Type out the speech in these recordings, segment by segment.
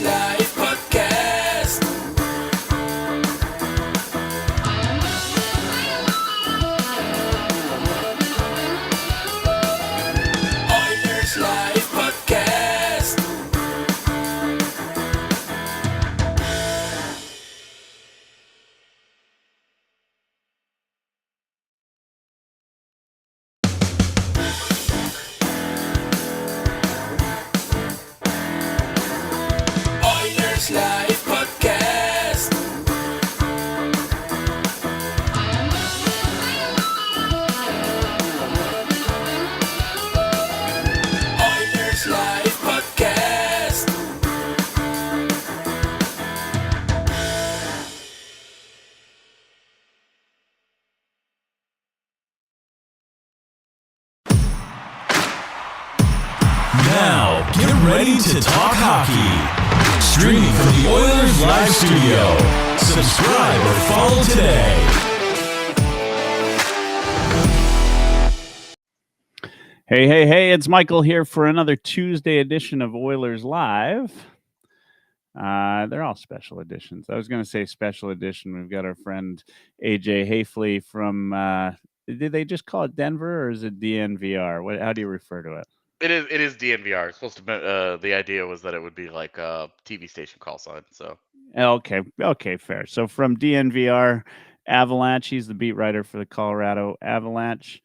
Oilerslive podcast. Oilerslive podcast. Oilerslive podcast. Oilerslive podcast. Now, get ready to talk hockey. Streaming from the Oilers Live Studio. Subscribe or follow today. Hey, it's Michael here for another Tuesday edition of Oilers Live. They're all special editions. I was going to say special edition. We've got our friend AJ Haefele from, did they just call it Denver or is it DNVR? How do you refer to it? It is DNVR. It's supposed to be, the idea was that it would be like a TV station call sign. So Okay, fair. So from DNVR Avalanche, he's the beat writer for the Colorado Avalanche.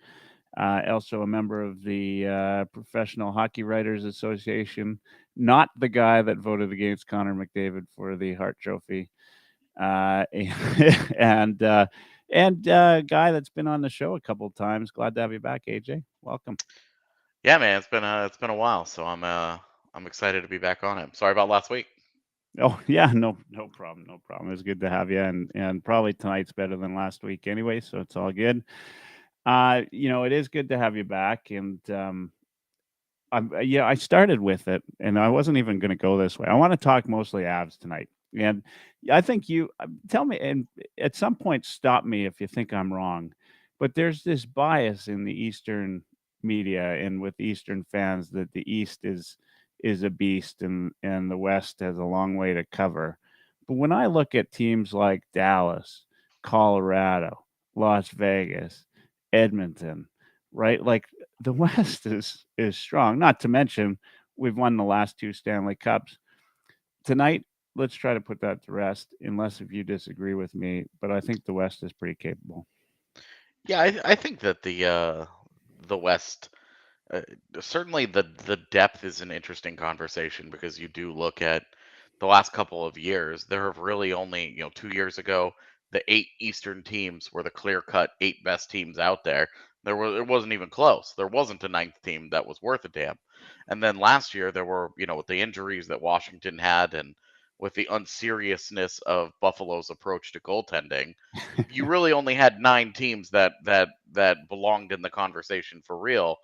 Also a member of the Professional Hockey Writers Association. Not the guy that voted against Connor McDavid for the Hart Trophy, and a guy that's been on the show a couple of times. Glad to have you back, AJ. Welcome. yeah, man, it's been a while. So I'm excited to be back on it. Sorry about last week. Oh yeah, no problem. It was good to have you, and probably tonight's better than last week anyway, so it's all good. It is good to have you back, and I started with it, and I wasn't even going to go this way. I want to talk mostly Avs tonight, and I think you tell me, and at some point, stop me if you think I'm wrong. But there's this bias in the Eastern media and with Eastern fans that the East is a beast, and the West has a long way to cover. But when I look at teams like Dallas, Colorado, Las Vegas, Edmonton, right? Like the West is strong. Not to mention we've won the last two Stanley Cups. Tonight, let's try to put that to rest, unless if you disagree with me. But I think the West is pretty capable. Yeah, I think that the West, uh, certainly the depth is an interesting conversation because you do look at the last couple of years. There have really only 2 years ago, the 8 Eastern teams were the clear-cut 8 best teams out there. It wasn't even close. There wasn't a ninth team that was worth a damn. And then last year there were, with the injuries that Washington had and with the unseriousness of Buffalo's approach to goaltending, you really only had 9 teams that belonged in the conversation for real.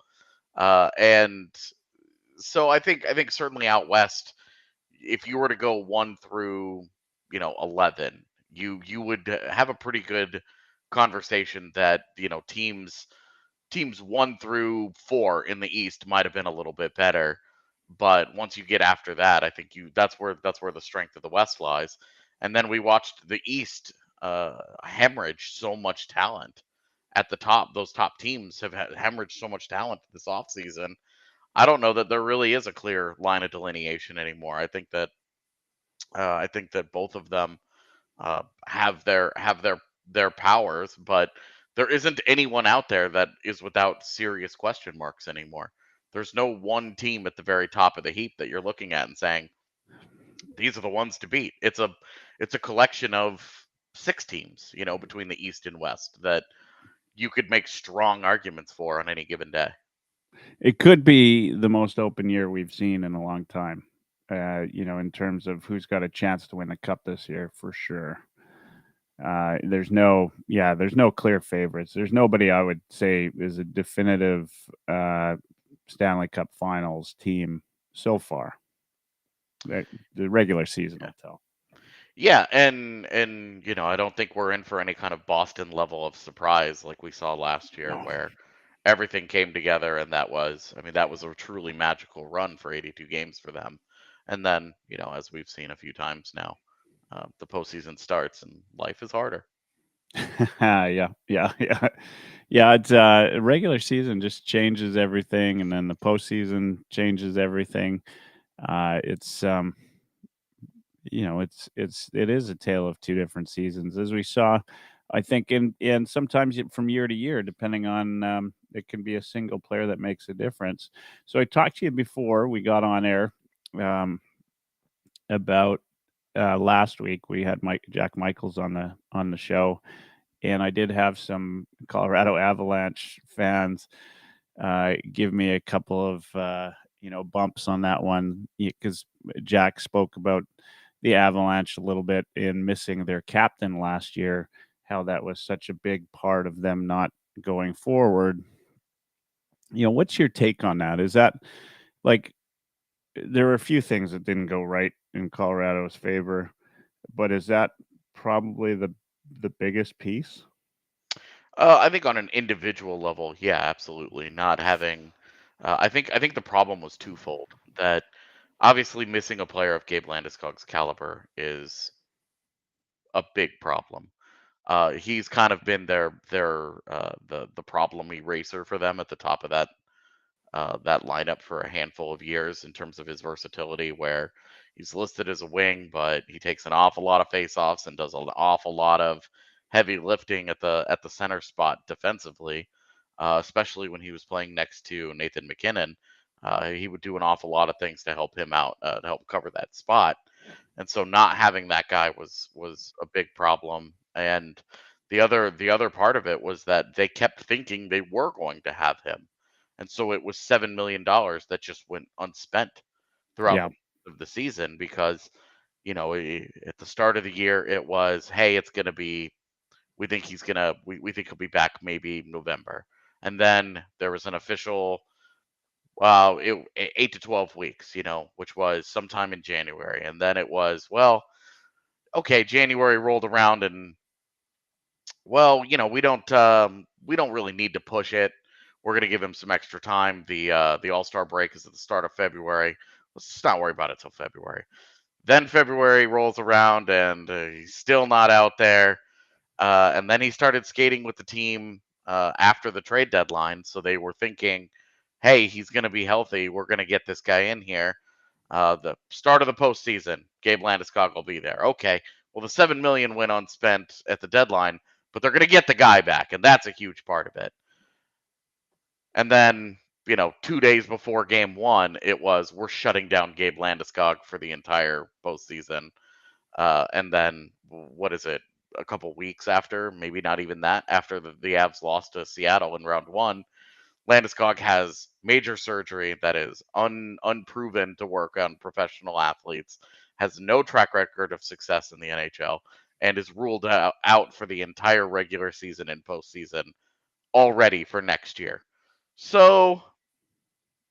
And so I think certainly out west, if you were to go 1 through 11, you would have a pretty good conversation that teams 1 through 4 in the East might have been a little bit better, but once you get after that, I think that's where the strength of the West lies. And then we watched the East hemorrhage so much talent at the top. Those top teams have hemorrhaged so much talent this offseason. I don't know that there really is a clear line of delineation anymore. I think that both of them have their powers, but there isn't anyone out there that is without serious question marks anymore. There's no one team at the very top of the heap that you're looking at and saying these are the ones to beat. It's a collection of 6 teams, between the East and West that you could make strong arguments for on any given day. It could be the most open year we've seen in a long time. In terms of who's got a chance to win the cup this year, for sure. There's no clear favorites. There's nobody I would say is a definitive Stanley Cup Finals team so far. The regular season will tell. Yeah, and I don't think we're in for any kind of Boston level of surprise like we saw last year, No. where everything came together, and that was a truly magical run for 82 games for them. And then, as we've seen a few times now, the postseason starts and life is harder. Yeah. It's regular season just changes everything, and then the postseason changes everything. It's it is a tale of two different seasons, as we saw. I think in sometimes from year to year, depending on it can be a single player that makes a difference. So I talked to you before we got on air about last week. We had Jack Michaels on the show, and I did have some Colorado Avalanche fans give me a couple of bumps on that one, because Jack spoke about the Avalanche a little bit in missing their captain last year, how that was such a big part of them not going forward. What's your take on that? Is that like there were a few things that didn't go right in Colorado's favor, but is that probably the biggest piece? I think on an individual level, yeah, absolutely. Not having, I think the problem was twofold. That obviously missing a player of Gabe Landeskog's caliber is a big problem. He's kind of been the problem eraser for them at the top of that lineup for a handful of years in terms of his versatility, where he's listed as a wing, but he takes an awful lot of faceoffs and does an awful lot of heavy lifting at the center spot defensively, especially when he was playing next to Nathan McKinnon. He would do an awful lot of things to help him out, to help cover that spot. And so not having that guy was a big problem. And the other part of it was that they kept thinking they were going to have him. And so it was $7 million that just went unspent throughout Yeah. the season because, at the start of the year it was, hey, it's gonna be we think he'll be back maybe November. And then there was an official 8 to 12 weeks, which was sometime in January. And then it was, well, okay, January rolled around and, well, we don't really need to push it. We're gonna give him some extra time. The All-Star break is at the start of February. Let's just not worry about it till February. Then February rolls around and he's still not out there. And then he started skating with the team after the trade deadline. So they were thinking, hey, he's going to be healthy. We're going to get this guy in here. The start of the postseason, Gabe Landeskog will be there. Okay. Well, the $7 million went unspent at the deadline, but they're going to get the guy back, and that's a huge part of it. And then, 2 days before game one, it was, we're shutting down Gabe Landeskog for the entire postseason. And then, what is it? A couple weeks after, maybe not even that, after the Avs lost to Seattle in round one, Landeskog has major surgery that is unproven to work on professional athletes, has no track record of success in the NHL, and is ruled out for the entire regular season and postseason already for next year. So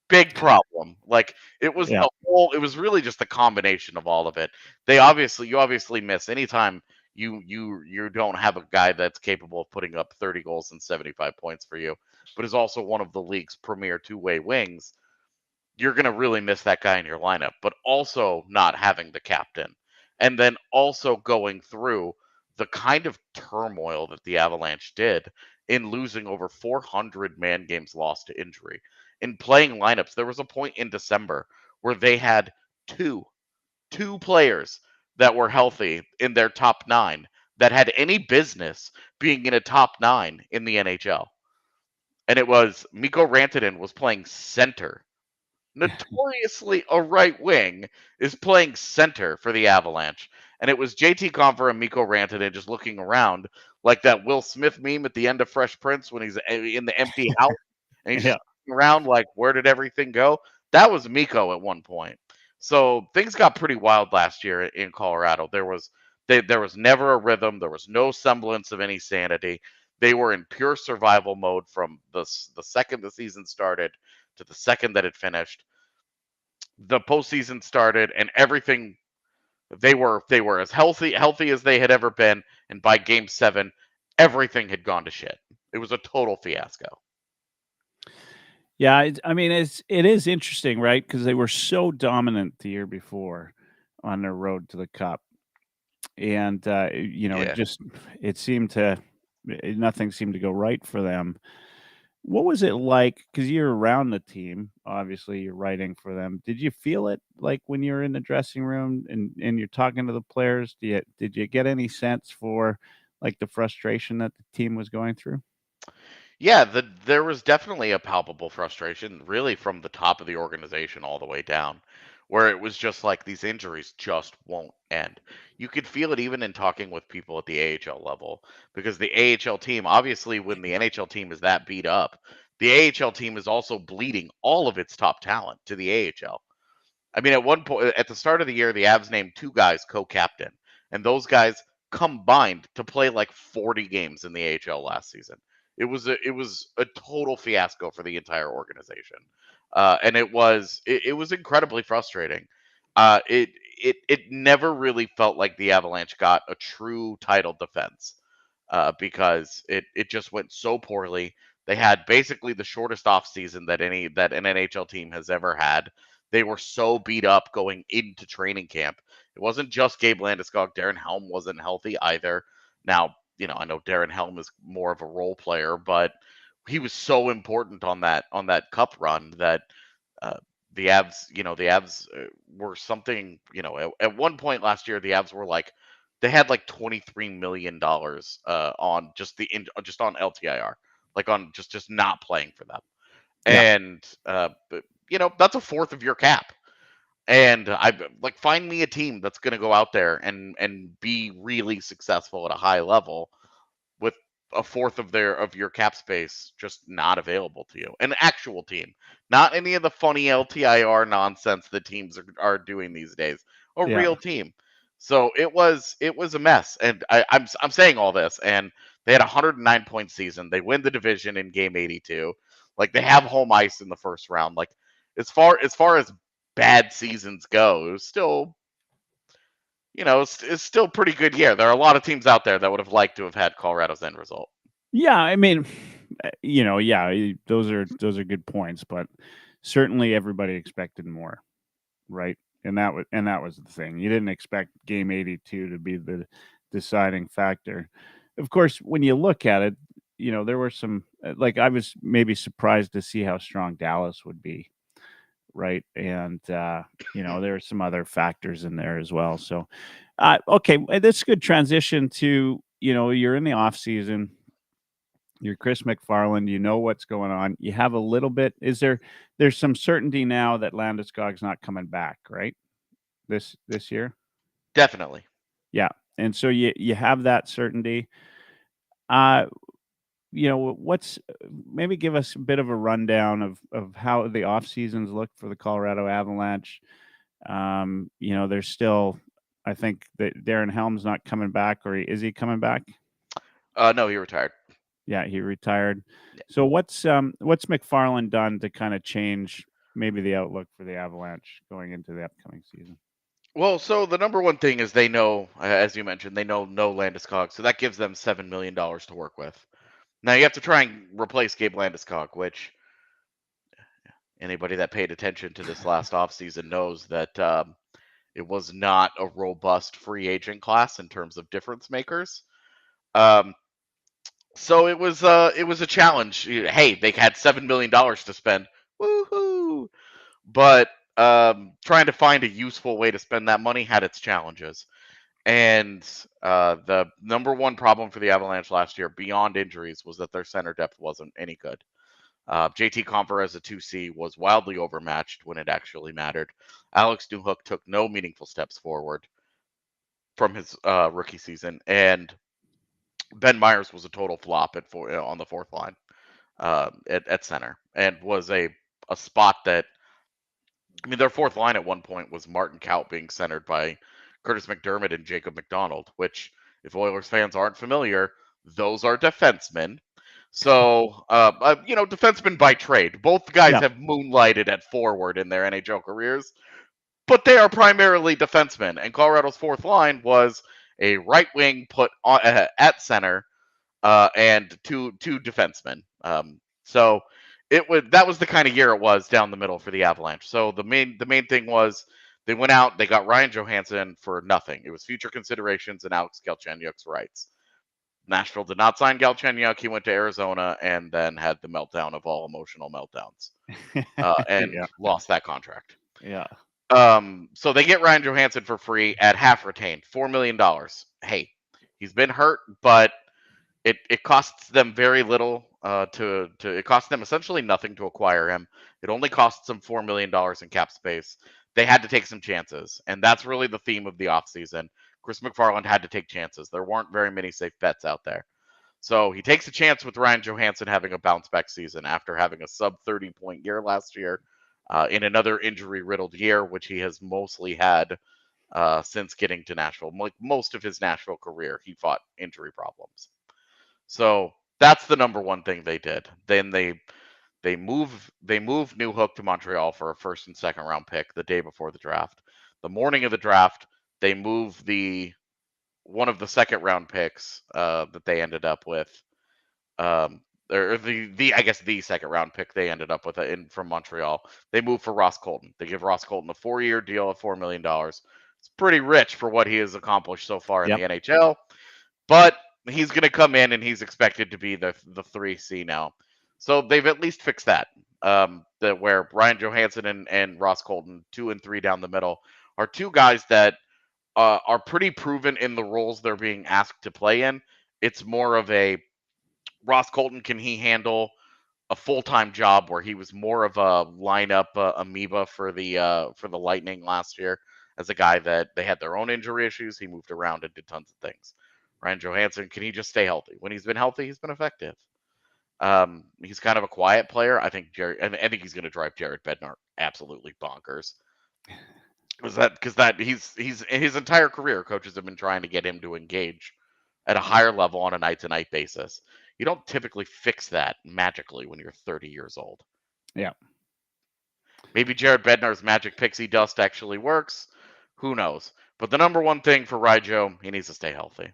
big problem. Like it was Yeah. it was really just a combination of all of it. You obviously miss anytime you don't have a guy that's capable of putting up 30 goals and 75 points for you, but is also one of the league's premier two-way wings. You're going to really miss that guy in your lineup, but also not having the captain. And then also going through the kind of turmoil that the Avalanche did in losing over 400 man games lost to injury. In playing lineups, there was a point in December where they had two players that were healthy in their top 9 that had any business being in a top 9 in the NHL. And it was Mikko Rantanen was playing center, notoriously a right wing, is playing center for the Avalanche. And it was JT Compher and Mikko Rantanen just looking around like that Will Smith meme at the end of Fresh Prince when he's in the empty house and he's Yeah. just looking around like, where did everything go? That was Mikko at one point. So things got pretty wild last year in Colorado. There was never a rhythm. There was no semblance of any sanity. They were in pure survival mode from the second the season started to the second that it finished. The postseason started, and everything they were as healthy as they had ever been, and by game 7, everything had gone to shit. It was a total fiasco. Yeah, I mean, it is interesting, right? Because they were so dominant the year before on their road to the Cup, and Yeah. it seemed to nothing seemed to go right for them. What was it like? Because you're around the team, obviously, you're writing for them. Did you feel it like when you were in the dressing room and you're talking to the players? Did you get any sense for like the frustration that the team was going through? Yeah, there was definitely a palpable frustration, really from the top of the organization all the way down, where it was just like these injuries just won't end. You could feel it even in talking with people at the AHL level, because the AHL team, obviously, when the NHL team is that beat up, the AHL team is also bleeding all of its top talent to the AHL. I mean, at one point, at the start of the year, the Avs named two guys co-captain, and those guys combined to play like 40 games in the AHL last season. It was a total fiasco for the entire organization, and it was incredibly frustrating. It never really felt like the Avalanche got a true title defense, because it just went so poorly. They had basically the shortest offseason that an NHL team has ever had. They were so beat up going into training camp. It wasn't just Gabe Landeskog. Darren Helm wasn't healthy either. Now, I know Darren Helm is more of a role player, but he was so important on that cup run that uh, the Avs were something. At one point last year, the Avs were like they had like $23 million on just on LTIR, like on just not playing for them, Yeah. and that's a fourth of your cap. And I like find me a team that's going to go out there and be really successful at a high level with a fourth of your cap space just not available to you. An actual team, not any of the funny LTIR nonsense that teams are doing these days. A Yeah. real team. So it was a mess, and I'm saying all this, and they had a 109-point season. They win the division in game 82. Like they have home ice in the first round. Like as far as bad seasons go, it was still it's still pretty good year. There are a lot of teams out there that would have liked to have had Colorado's end result. Yeah, I mean, yeah, those are good points, but certainly everybody expected more, right? And that was the thing. You didn't expect game 82 to be the deciding factor. Of course, when you look at it, there were some like I was maybe surprised to see how strong Dallas would be, right? And there are some other factors in there as well. So, okay, that's a good transition to you're in the off season. You're Chris McFarland. You know what's going on. You have a little bit. There's some certainty now that Landeskog's not coming back, right? This year. Definitely. Yeah, and so you have that certainty. Uh, what's maybe give us a bit of a rundown of how the off seasons look for the Colorado Avalanche. There's still, I think that Darren Helm's not coming back, or is he coming back? No, he retired. Yeah, he retired. Yeah. So what's McFarland done to kind of change maybe the outlook for the Avalanche going into the upcoming season? Well, so the number one thing is they know, as you mentioned, they know no Landeskog, so that gives them $7 million to work with. Now you have to try and replace Gabe Landeskog, which anybody that paid attention to this last offseason knows that it was not a robust free agent class in terms of difference makers. Um, so it was a challenge. Hey, they had $7 million to spend. Woohoo! But trying to find a useful way to spend that money had its challenges. And the number one problem for the Avalanche last year, beyond injuries, was that their center depth wasn't any good. JT Compher as a 2C was wildly overmatched when it actually mattered. Alex Newhook took no meaningful steps forward from his rookie season, and Ben Myers was a total flop on the fourth line at center, and was a spot that, I mean, their fourth line at one point was Martin Kaut being centered by Curtis McDermott and Jacob McDonald, which, if Oilers fans aren't familiar, those are defensemen. So, defensemen by trade. Both guys Yeah. have moonlighted at forward in their NHL careers, but they are primarily defensemen. And Colorado's fourth line was a right wing put at center, and two defensemen. So that was the kind of year it was down the middle for the Avalanche. So the main thing was they went out, they got Ryan Johansson for nothing. It was future considerations and Alex Galchenyuk's rights. Nashville did not sign Galchenyuk. He went to Arizona and then had the meltdown of all emotional meltdowns, and Yeah. lost that contract. Yeah. So they get Ryan Johansson for free at half retained, $4 million. Hey, he's been hurt, but it costs them very little it costs them essentially nothing to acquire him. It only costs them $4 million in cap space. They had to take some chances, and that's really the theme of the offseason. Chris McFarland had to take chances. There weren't very many safe bets out there. So he takes a chance with Ryan Johansson having a bounce back season after having a sub 30-point year last year, in another injury riddled year, which he has mostly had since getting to Nashville. Like most of his Nashville career, he fought injury problems. So that's the number one thing they did. Then they move Newhook to Montreal for a first and second round pick the day before the draft. The morning of the draft, they move one of the second round picks that they ended up with, or the second round pick they ended up with from Montreal. They move for Ross Colton. They give Ross Colton a 4-year deal of $4 million. It's pretty rich for what he has accomplished so far in Yep. the NHL, but he's going to come in and he's expected to be the 3C now. So they've at least fixed that. Where Ryan Johansson and Ross Colton, 2 and 3 down the middle, are two guys that are pretty proven in the roles they're being asked to play in. It's more of a Ross Colton, can he handle a full-time job where he was more of a lineup amoeba for the Lightning last year as a guy that they had their own injury issues. He moved around and did tons of things. Ryan Johansson, can he just stay healthy? When he's been healthy, he's been effective. He's kind of a quiet player. I think he's going to drive Jared Bednar absolutely bonkers. Because he's his entire career, coaches have been trying to get him to engage at a higher level on a night-to-night basis. You don't typically fix that magically when you're 30 years old. Yeah. Maybe Jared Bednar's magic pixie dust actually works. Who knows? But the number one thing for Ryjo, he needs to stay healthy.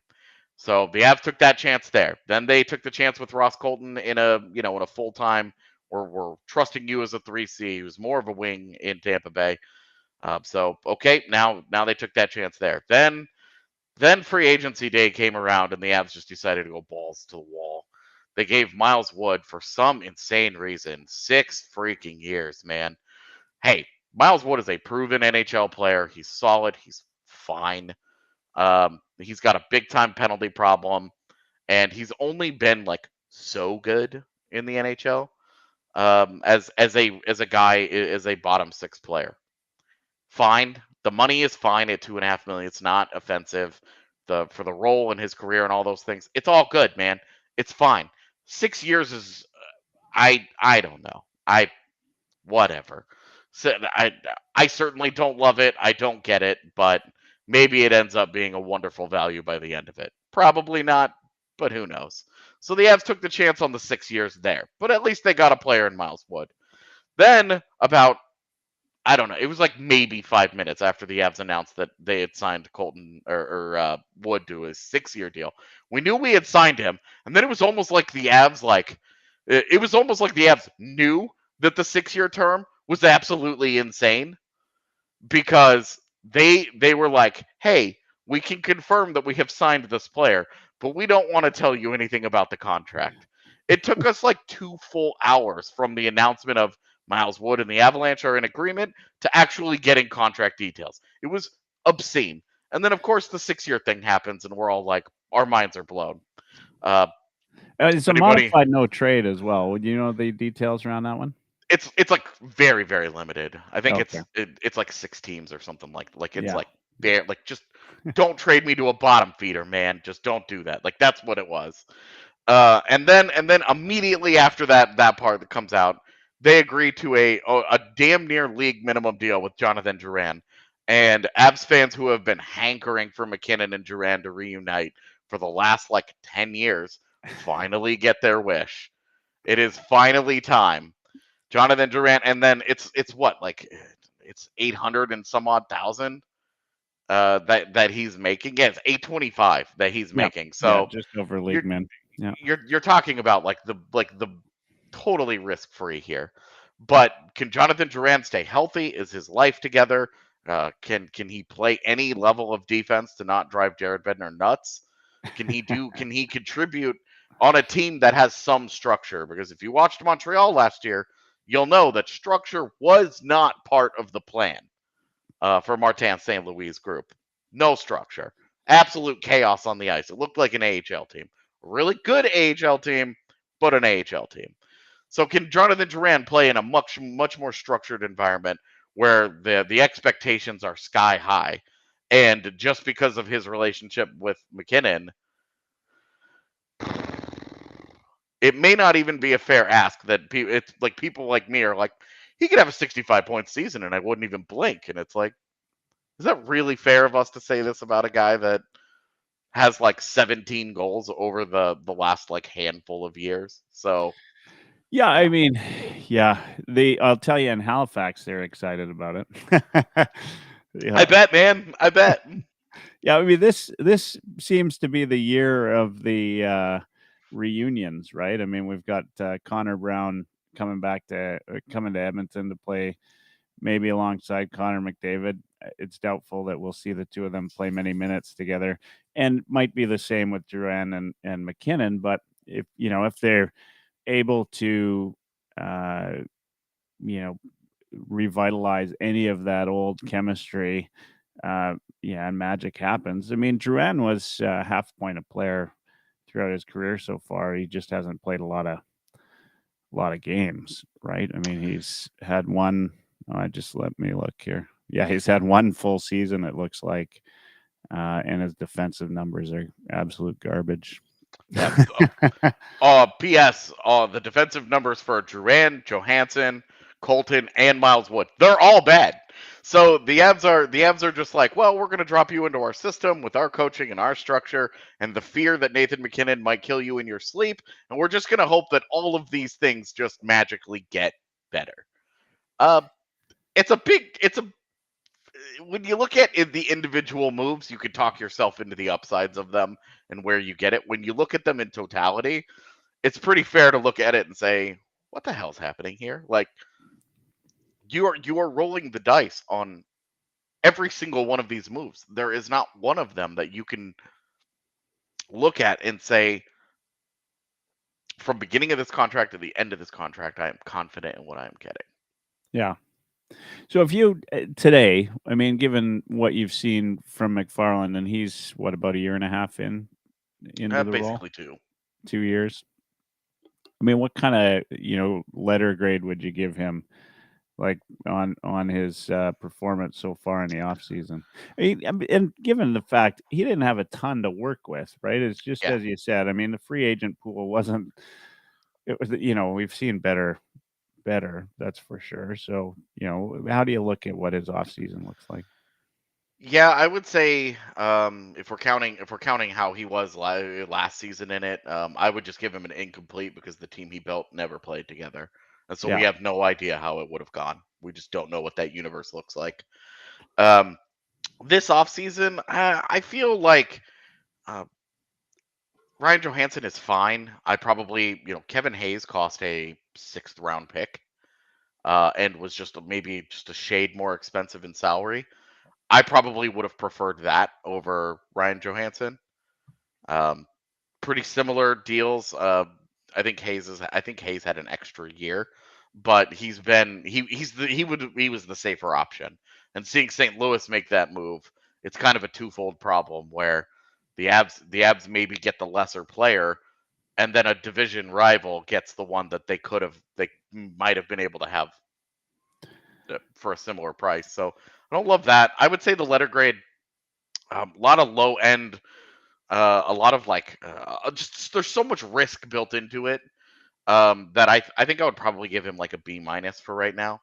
So the Avs took that chance there. Then they took the chance with Ross Colton in a full-time, we're trusting you as a 3C, who's more of a wing in Tampa Bay. So okay, now they took that chance there. Then free agency day came around and the Avs just decided to go balls to the wall. They gave Miles Wood, for some insane reason, 6 freaking years, man. Hey, Miles Wood is a proven NHL player. He's solid. He's fine. He's got a big time penalty problem, and he's only been like so good in the NHL as a guy, as a bottom 6 player. Fine. The money is fine at $2.5 million. It's not offensive. For the role in his career and all those things, it's all good, man. It's fine. 6 years is, I don't know. Whatever. So I certainly don't love it. I don't get it, but maybe it ends up being a wonderful value by the end of it. Probably not, but who knows? So the Avs took the chance on the 6 years there, but at least they got a player in Miles Wood. Then about, I don't know, it was like maybe 5 minutes after the Avs announced that they had signed Colton or Wood to a 6-year deal. We knew we had signed him, and then it was almost like the Avs knew that the 6-year term was absolutely insane, because they were like, hey, we can confirm that we have signed this player, but we don't want to tell you anything about the contract. It took us like 2 full hours from the announcement of Miles Wood and the Avalanche are in agreement to actually getting contract details. It was obscene. And then, of course, the 6-year thing happens, and we're all like, our minds are blown. It's a modified no trade as well. Would you know the details around that one? It's like very, very limited. I think Okay. it's like 6 teams or something like it's Yeah. like bare, like just don't trade me to a bottom feeder, man. Just don't do that. Like that's what it was. And then immediately after that part that comes out, they agree to a damn near league minimum deal with Jonathan Drouin. And Avs fans who have been hankering for McKinnon and Drouin to reunite for the last like 10 years finally get their wish. It is finally time. Jonathan Drouin, and then it's what, like it's 800 and some odd thousand that he's making. Yeah, it's 825 that he's making. So just over league min. Yeah. You're talking about like the totally risk-free here. But can Jonathan Drouin stay healthy? Is his life together? Can he play any level of defense to not drive Jared Bednar nuts? Can he contribute on a team that has some structure? Because if you watched Montreal last year, you'll know that structure was not part of the plan for Martin St. Louis' group. No structure. Absolute chaos on the ice. It looked like an AHL team. A really good AHL team, but an AHL team. So can Jonathan Drouin play in a much more structured environment where the expectations are sky high, and just because of his relationship with McKinnon, it may not even be a fair ask that it's like people like me are like, he could have a 65-point season and I wouldn't even blink. And it's like, is that really fair of us to say this about a guy that has like 17 goals over the last like handful of years? So Yeah, I mean, yeah, I'll tell you in Halifax, they're excited about it. Yeah. I bet, man. I bet. Yeah, I mean, this seems to be the year of the reunions, right? I mean, we've got Connor Brown coming to Edmonton to play, maybe alongside Connor McDavid. It's doubtful that we'll see the two of them play many minutes together, and might be the same with Drouin and McKinnon. But if they're able to, revitalize any of that old chemistry, and magic happens. I mean, Drouin was half point a player throughout his career so far. He just hasn't played a lot of games, right? I mean, he's had one. Just let me look here. Yeah, he's had one full season, it looks like, and his defensive numbers are absolute garbage. Yeah. P.S. The defensive numbers for Drouin, Johansson, Colton, and Miles Wood, they're all bad. So the Avs are just like, well, we're going to drop you into our system with our coaching and our structure and the fear that Nathan McKinnon might kill you in your sleep, and we're just going to hope that all of these things just magically get better. When you look at the individual moves, you could talk yourself into the upsides of them and where you get it. When you look at them in totality, it's pretty fair to look at it and say, what the hell's happening here? Like, you are rolling the dice on every single one of these moves. There is not one of them that you can look at and say, from beginning of this contract to the end of this contract, I am confident in what I am getting. Yeah. So if you today, I mean, given what you've seen from McFarland, and he's about a year and a half into the Basically role? 2 years. I mean, what kind of letter grade would you give him, like on his performance so far in the offseason? And given the fact he didn't have a ton to work with, right? It's just as you said. I mean, the free agent pool wasn't. It was we've seen better, that's for sure. So how do you look at what his offseason looks like? Yeah, I would say if we're counting how he was last season in it, I would just give him an incomplete because the team he built never played together, and so we have no idea how it would have gone. We just don't know what that universe looks like. This offseason, I feel like Ryan Johansson is fine. I probably, Kevin Hayes cost a 6th round pick, and was maybe just a shade more expensive in salary. I probably would have preferred that over Ryan Johansson. Pretty similar deals. I think Hayes had an extra year, but he was the safer option. And seeing St. Louis make that move, it's kind of a twofold problem where the Avs maybe get the lesser player, and then a division rival gets the one that they might have been able to have for a similar price. So I don't love that. I would say the letter grade, a lot of low end, a lot of just there's so much risk built into it that I think I would probably give him like a B- for right now.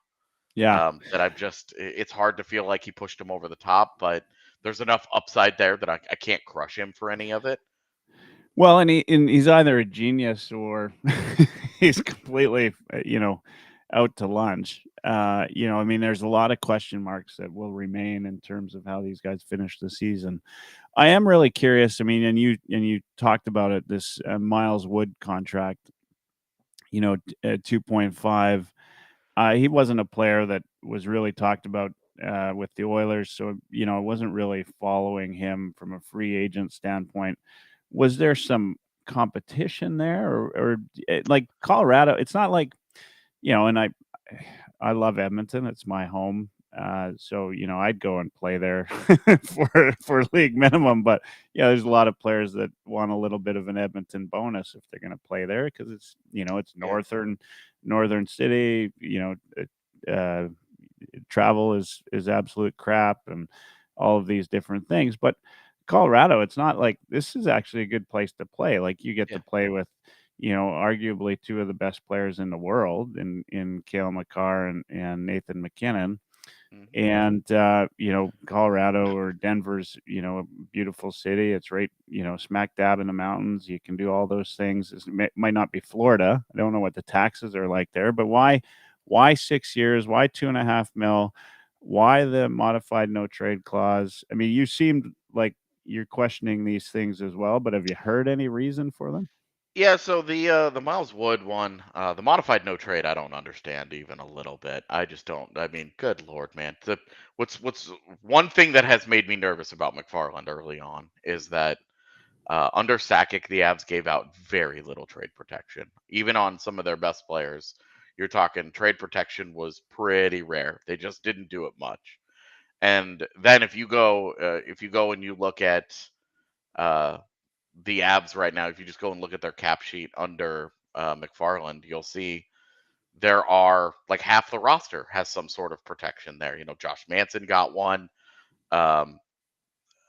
Yeah. That it's hard to feel like he pushed him over the top, but there's enough upside there that I can't crush him for any of it. Well, and he's either a genius or he's completely, out to lunch. I mean, there's a lot of question marks that will remain in terms of how these guys finish the season. I am really curious. I mean, and you talked about it, this Miles Wood contract. 2.5. He wasn't a player that was really talked about with the Oilers, so I wasn't really following him from a free agent standpoint. Was there some competition there, or like Colorado? It's not like and I love Edmonton. It's my home. So I'd go and play there for league minimum. But there's a lot of players that want a little bit of an Edmonton bonus if they're going to play there because it's it's northern city. Uh, Travel is absolute crap and all of these different things. But Colorado, it's not like this is actually a good place to play. Like you get to play with arguably two of the best players in the world in Cale Makar and Nathan McKinnon. And Colorado or Denver's a beautiful city. It's right smack dab in the mountains. You can do all those things. It might not be Florida. I don't know what the taxes are like there, but why 6 years? Why $2.5 million? Why the modified no trade clause? I mean, you seemed like you're questioning these things as well, but have you heard any reason for them? Yeah, so the Miles Wood one, the modified no trade, I don't understand even a little bit. I just don't. I mean, good lord, man. What's one thing that has made me nervous about McFarland early on is that under Sakic, the Avs gave out very little trade protection, even on some of their best players. You're talking trade protection was pretty rare. They just didn't do it much. And then if you go and you look at uh, the Avs right now, if you just go and look at their cap sheet under McFarland, you'll see there are like half the roster has some sort of protection there. Josh Manson got one. Um,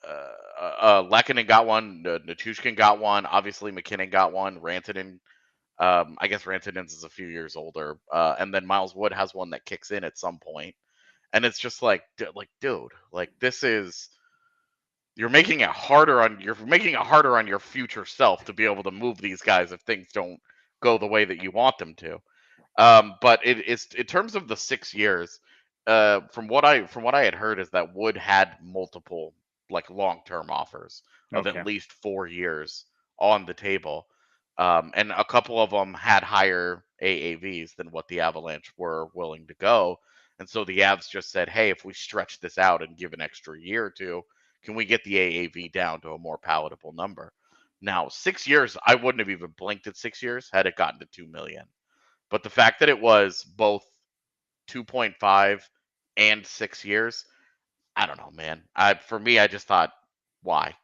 Lehkonen got one. Natushkin got one. Obviously, McKinnon got one. Rantanen, I guess Rantanen's is a few years older. And then Miles Wood has one that kicks in at some point. And it's just like, dude, like this is you're making it harder on your future self to be able to move these guys if things don't go the way that you want them to. But it's in terms of the 6 years, from what I had heard is that Wood had multiple like long-term offers of Okay. at least 4 years on the table. And a couple of them had higher AAVs than what the Avalanche were willing to go. And so the Avs just said, hey, if we stretch this out and give an extra year or two, can we get the AAV down to a more palatable number? Now, 6 years, I wouldn't have even blinked at 6 years had it gotten to 2 million. But the fact that it was both 2.5 and 6 years, I don't know, man. For me, I just thought, why?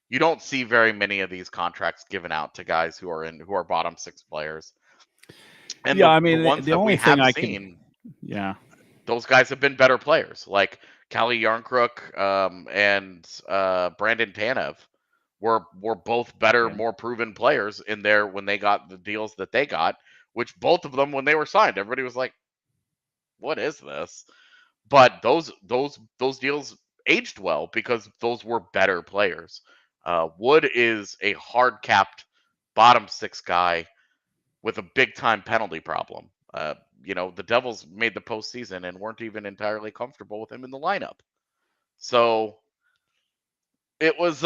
You don't see very many of these contracts given out to guys who are bottom 6 players. And Yeah, the I mean, ones the that we only thing have I seen, yeah. those guys have been better players. Like Kalle Yarncrook and Brandon Tanev were both better, Yeah. more proven players in there when they got the deals that they got, which both of them when they were signed, everybody was like, what is this? But those deals aged well because those were better players. Wood is a hard capped bottom 6 guy with a big time penalty problem. The Devils made the postseason and weren't even entirely comfortable with him in the lineup. So it was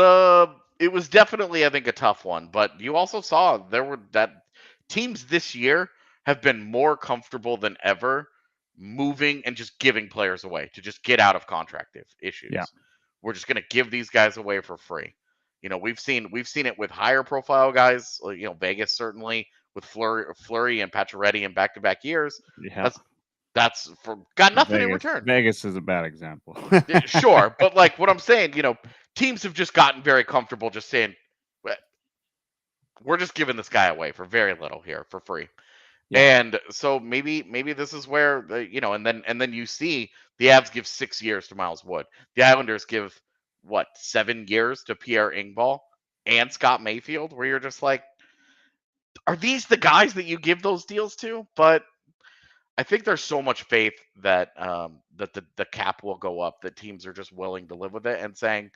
definitely, I think, a tough one. But you also saw there were that teams this year have been more comfortable than ever moving and just giving players away to just get out of contract issues. Yeah. We're just going to give these guys away for free. We've seen it with higher profile guys. Vegas certainly with Fleury and Pacioretty in back-to-back years. Yeah. That's for got nothing in Vegas. return. Vegas is a bad example. Sure, but like what I'm saying, teams have just gotten very comfortable just saying, we're just giving this guy away for very little here for free. Yeah. And so maybe this is where and then you see the Avs give 6 years to Miles Wood. The Islanders give 7 years to Pierre Engvall and Scott Mayfield, where you're just like, are these the guys that you give those deals to? But I think there's so much faith that that the cap will go up, that teams are just willing to live with it and saying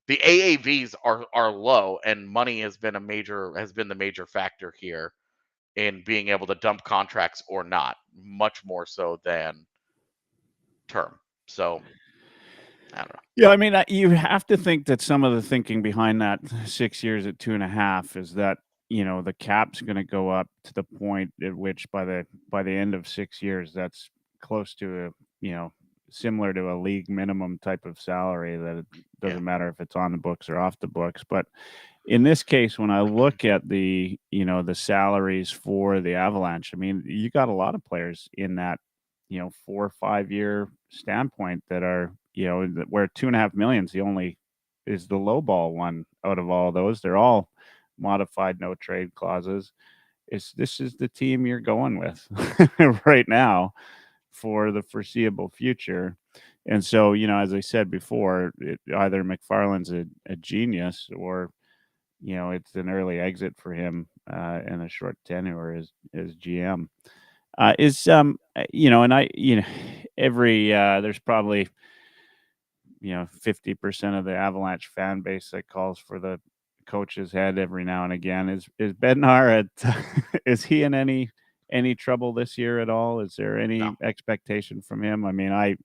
the AAVs are low and money has been the major factor here in being able to dump contracts or not, much more so than term. So I don't know. Yeah, I mean, you have to think that some of the thinking behind that 6 years at 2.5 is that the cap's going to go up to the point at which by the end of 6 years, that's close to similar to a league minimum type of salary that it Yeah. doesn't matter if it's on the books or off the books. But in this case, when I look at the salaries for the Avalanche, I mean, you got a lot of players in that 4 or 5 year standpoint that are where 2.5 million is the low ball one out of all those. They're all modified no trade clauses. This is the team you're going with right now for the foreseeable future. And so, as I said before, either McFarland's a genius or it's an early exit for him and a short tenure as GM. And every there's probably 50% of the Avalanche fan base that calls for the coach's head every now and again. Is Bednar is he in any trouble this year at all? Is there any No. expectation from him? I mean, I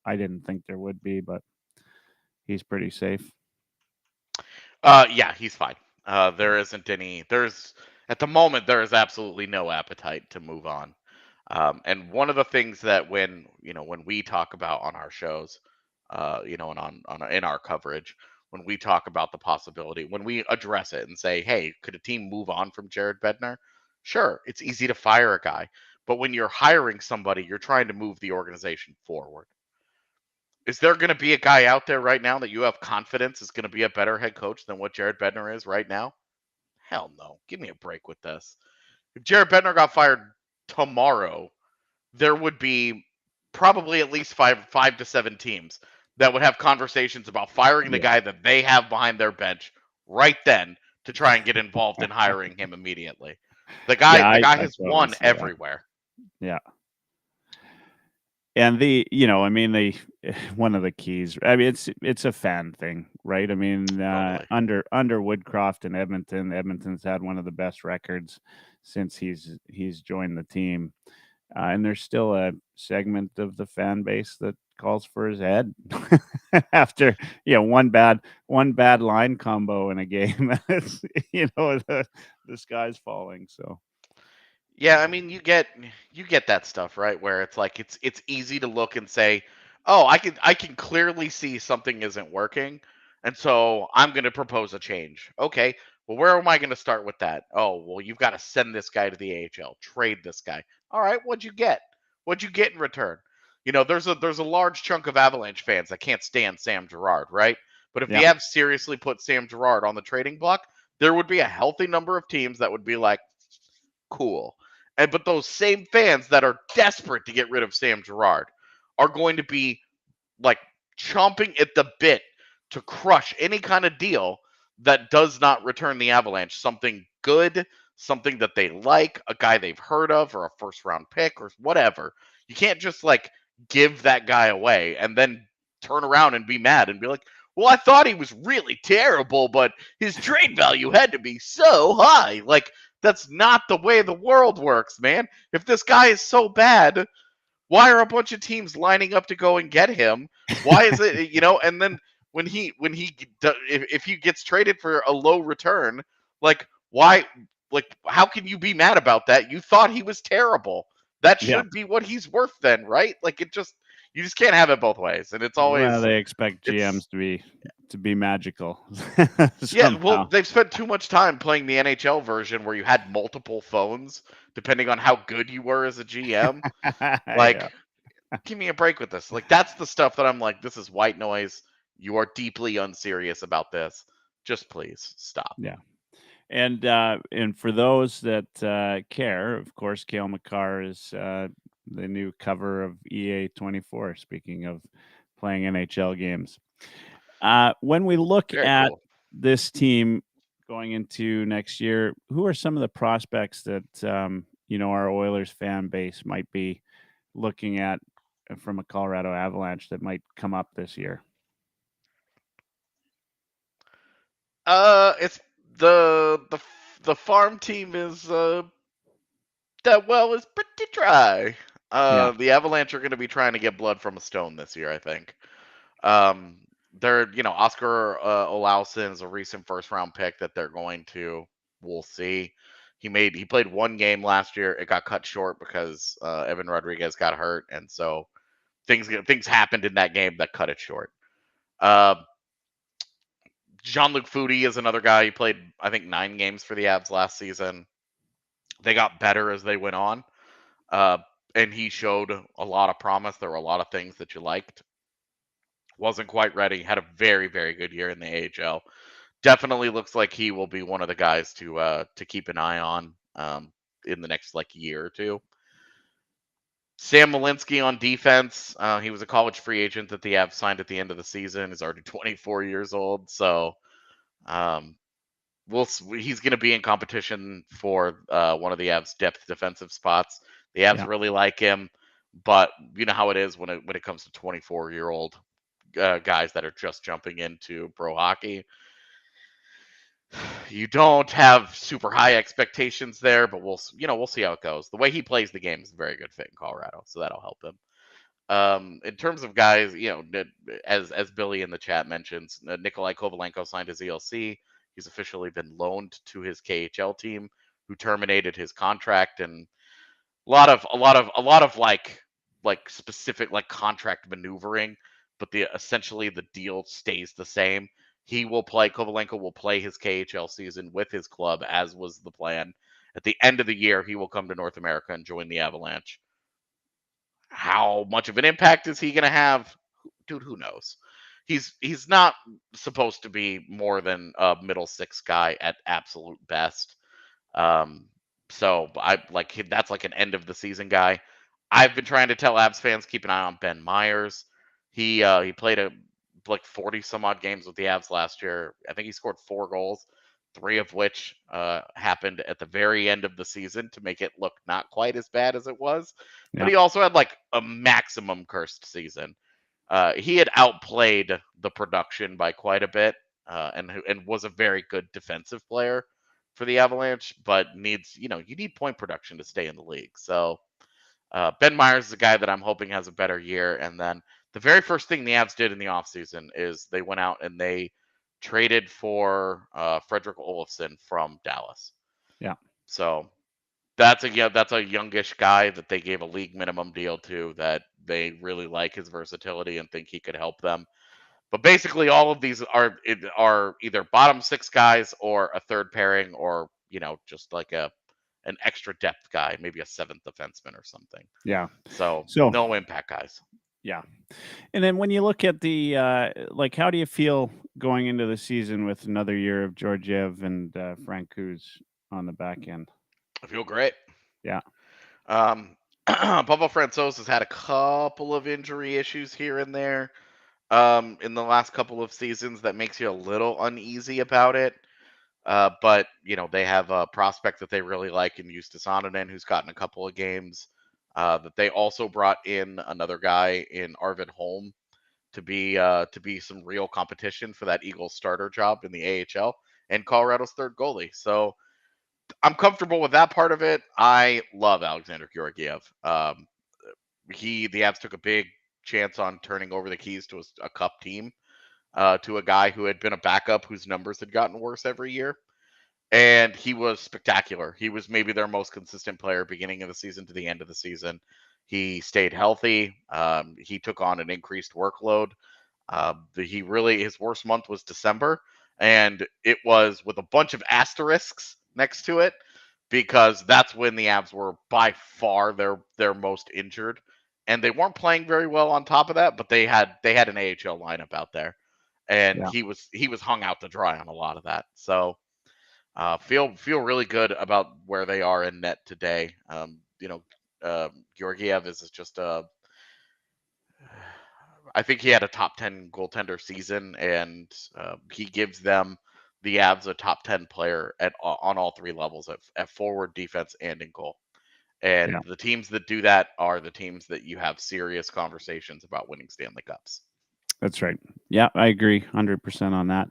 didn't think there would be, but he's pretty safe. Yeah, he's fine. There isn't any. There's at the moment there is absolutely no appetite to move on. And one of the things that when we talk about on our shows, and in our coverage, when we talk about the possibility, when we address it and say, hey, could a team move on from Jared Bednar? Sure, it's easy to fire a guy, but when you're hiring somebody, you're trying to move the organization forward. Is there going to be a guy out there right now that you have confidence is going to be a better head coach than what Jared Bednar is right now? Hell no. Give me a break with this. If Jared Bednar got fired tomorrow, there would be probably at least five to seven teams that would have conversations about firing the guy that they have behind their bench right then to try and get involved in hiring him immediately. The guy I has totally won see that. everywhere. Yeah. And one of the keys, I mean, it's a fan thing, right? I mean, Totally. under Woodcroft and Edmonton's had one of the best records since he's joined the team. And there's still a segment of the fan base that calls for his head after one bad line combo in a game. The sky's falling. So Yeah, I mean, you get that stuff, right? Where it's like it's easy to look and say, "Oh, I can clearly see something isn't working, and so I'm going to propose a change." Okay, well, where am I going to start with that? Oh, well, you've got to send this guy to the AHL, trade this guy. All right, what'd you get? What'd you get in return? There's a large chunk of Avalanche fans that can't stand Sam Girard, right? But if the Avs seriously put Sam Girard on the trading block, there would be a healthy number of teams that would be like, cool. But those same fans that are desperate to get rid of Sam Girard are going to be like chomping at the bit to crush any kind of deal that does not return the Avalanche something good, something that they like, a guy they've heard of, or a first round pick, or whatever. You can't just like give that guy away and then turn around and be mad and be like, well, I thought he was really terrible, but his trade value had to be so high. Like, that's not the way the world works, man. If this guy is so bad, why are a bunch of teams lining up to go and get him? Why is it, and then when if he gets traded for a low return, like, why, like, how can you be mad about that? You thought he was terrible. That should be what he's worth then, right? Like, you just can't have it both ways. And it's always, they expect GMs to be magical. Yeah, well, they've spent too much time playing the NHL version where you had multiple phones depending on how good you were as a GM. Like, give me a break with this. Like, that's the stuff that I'm like, this is white noise. You are deeply unserious about this. Just please stop. Yeah. And for those that care, of course, Cale Makar is the new cover of EA 24. Speaking of playing NHL games, when we look at this team going into next year, who are some of the prospects that our Oilers fan base might be looking at from a Colorado Avalanche that might come up this year? It's the farm team is that well is pretty dry. The Avalanche are going to be trying to get blood from a stone this year, I think. They're Oscar Olausson is a recent first round pick that they're going to we'll see. He played one game last year. It got cut short because Evan Rodriguez got hurt, and so things happened in that game that cut it short. Uh, Jean-Luc Foudy is another guy. He played, I think, 9 games for the Avs last season. They got better as they went on, uh, and he showed a lot of promise. There were a lot of things that you liked. Wasn't quite ready. Had a very, very good year in the AHL. Definitely looks like he will be one of the guys to keep an eye on in the next year or two. Sam Malinsky on defense. He was a college free agent that the Avs signed at the end of the season. He's already 24 years old, so um, he's going to be in competition for one of the Avs' depth defensive spots. The Avs really like him, but you know how it is when it comes to 24-year-old guys that are just jumping into pro hockey. You don't have super high expectations there, but we'll see how it goes. The way he plays the game is a very good fit in Colorado, so that'll help him. In terms of guys, as Billy in the chat mentions, Nikolai Kovalenko signed his ELC. He's officially been loaned to his KHL team, who terminated his contract, and a lot of specific contract maneuvering, but essentially the deal stays the same. Kovalenko will play his KHL season with his club, as was the plan. At the end of the year, he will come to North America and join the Avalanche. How much of an impact is he going to have? Dude, who knows? He's not supposed to be more than a middle six guy at absolute best. So that's an end of the season guy. I've been trying to tell Avs fans keep an eye on Ben Myers. He played 40 some odd games with the Avs last year. I think he scored 4 goals, 3 of which happened at the very end of the season to make it look not quite as bad as it was. Yeah. But he also had a maximum cursed season. He had outplayed the production by quite a bit, and was a very good defensive player for the Avalanche, but you need point production to stay in the league. So Ben Myers is a guy that I'm hoping has a better year. And then the very first thing the Avs did in the offseason is they went out and they traded for Frederick Olofsson from Dallas. Yeah. So that's a youngish guy that they gave a league minimum deal to, that they really like his versatility and think he could help them. But basically, all of these are either bottom 6 guys or a third pairing, or just an extra depth guy, maybe a 7th defenseman or something. Yeah. So no impact guys. Yeah. And then when you look at the how do you feel going into the season with another year of Georgiev and Francouz on the back end? I feel great. Yeah. Pavel Francouz has had a couple of injury issues here and there in the last couple of seasons that makes you a little uneasy about it. But they have a prospect that they really like in Justus Onanen, who's gotten a couple of games. That they also brought in another guy in Arvid Holm to be some real competition for that Eagles starter job in the AHL, and Colorado's third goalie. So I'm comfortable with that part of it. I love Alexander Georgiev. The Avs took a big chance on turning over the keys to a cup team, to a guy who had been a backup whose numbers had gotten worse every year. And he was spectacular. He was maybe their most consistent player beginning of the season to the end of the season. He stayed healthy. He took on an increased workload. His worst month was December, and it was with a bunch of asterisks next to it, because that's when the Avs were by far their most injured, and they weren't playing very well on top of that. But they had an AHL lineup out there, and he was hung out to dry on a lot of that. So feel really good about where they are in net today. Georgiev is just I think he had a top 10 goaltender season, and he gives them, the Avs, a top 10 player on all 3 levels, at forward, defense, and in goal. And the teams that do that are the teams that you have serious conversations about winning Stanley Cups. That's right. Yeah, I agree 100% on that.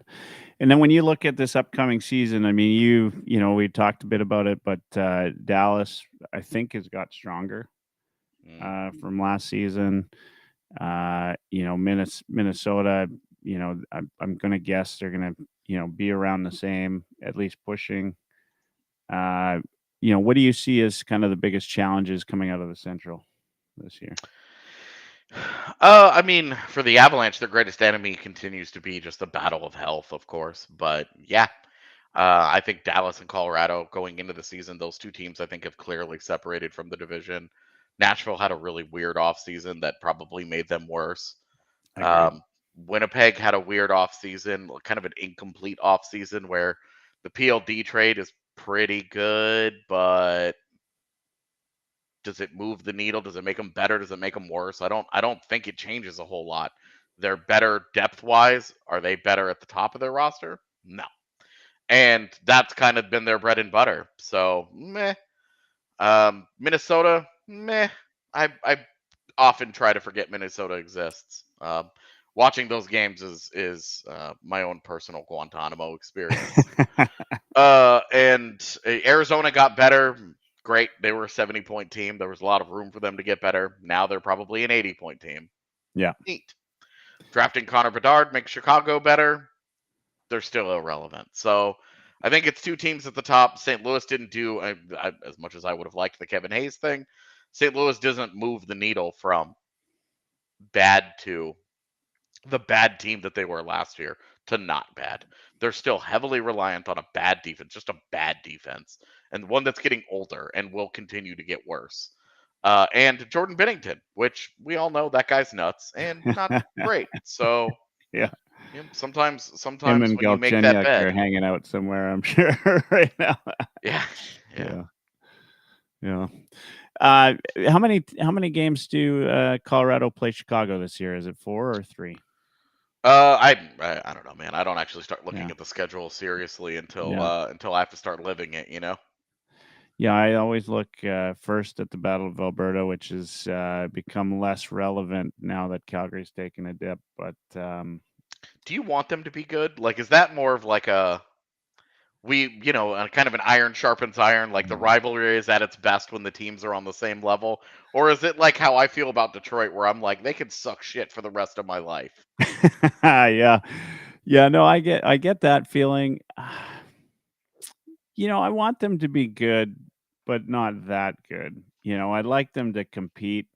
And then when you look at this upcoming season, I mean, we talked a bit about it, but Dallas, I think, has got stronger from last season. Minnesota, I'm going to guess they're going to, be around the same, at least pushing. What do you see as kind of the biggest challenges coming out of the Central this year? I mean, for the Avalanche, their greatest enemy continues to be just the battle of health, of course. But yeah, I think Dallas and Colorado going into the season, those two teams I think have clearly separated from the division. Nashville had a really weird offseason that probably made them worse. Agreed. Winnipeg had a weird offseason, kind of an incomplete offseason where the PLD trade is pretty good, but does it move the needle? Does it make them better? Does it make them worse? I don't think it changes a whole lot. They're better depth wise. Are they better at the top of their roster? No. And that's kind of been their bread and butter. So meh. Minnesota, meh. I often try to forget Minnesota exists. Watching those games is my own personal Guantanamo experience. And Arizona got better. Great. They were a 70-point team. There was a lot of room for them to get better. Now they're probably an 80-point team. Yeah. Neat. Drafting Connor Bedard makes Chicago better. They're still irrelevant. So I think it's two teams at the top. St. Louis didn't do as much as I would have liked the Kevin Hayes thing. St. Louis doesn't move the needle from bad to the bad team that they were last year to not bad. They're still heavily reliant on a bad defense, just a bad defense, and one that's getting older and will continue to get worse. And Jordan Binnington, which we all know that guy's nuts and not great. So Yeah. sometimes Him and when you make that Galchenyuk are bed, hanging out somewhere, I'm sure, right now. yeah. Yeah. How many games do Colorado play Chicago this year? Is it 4 or 3? I don't know, man. I don't actually start looking Yeah. at the schedule seriously until Yeah. until I have to start living it. Yeah, I always look first at the Battle of Alberta, which has become less relevant now that Calgary's taken a dip. But Do you want them to be good? Like, is that more of like a kind of an iron sharpens iron, like the rivalry is at its best when the teams are on the same level? Or is it like how I feel about Detroit, where I'm like, they could suck shit for the rest of my life? yeah, no, I get that feeling. I want them to be good, but not that good. I'd like them to compete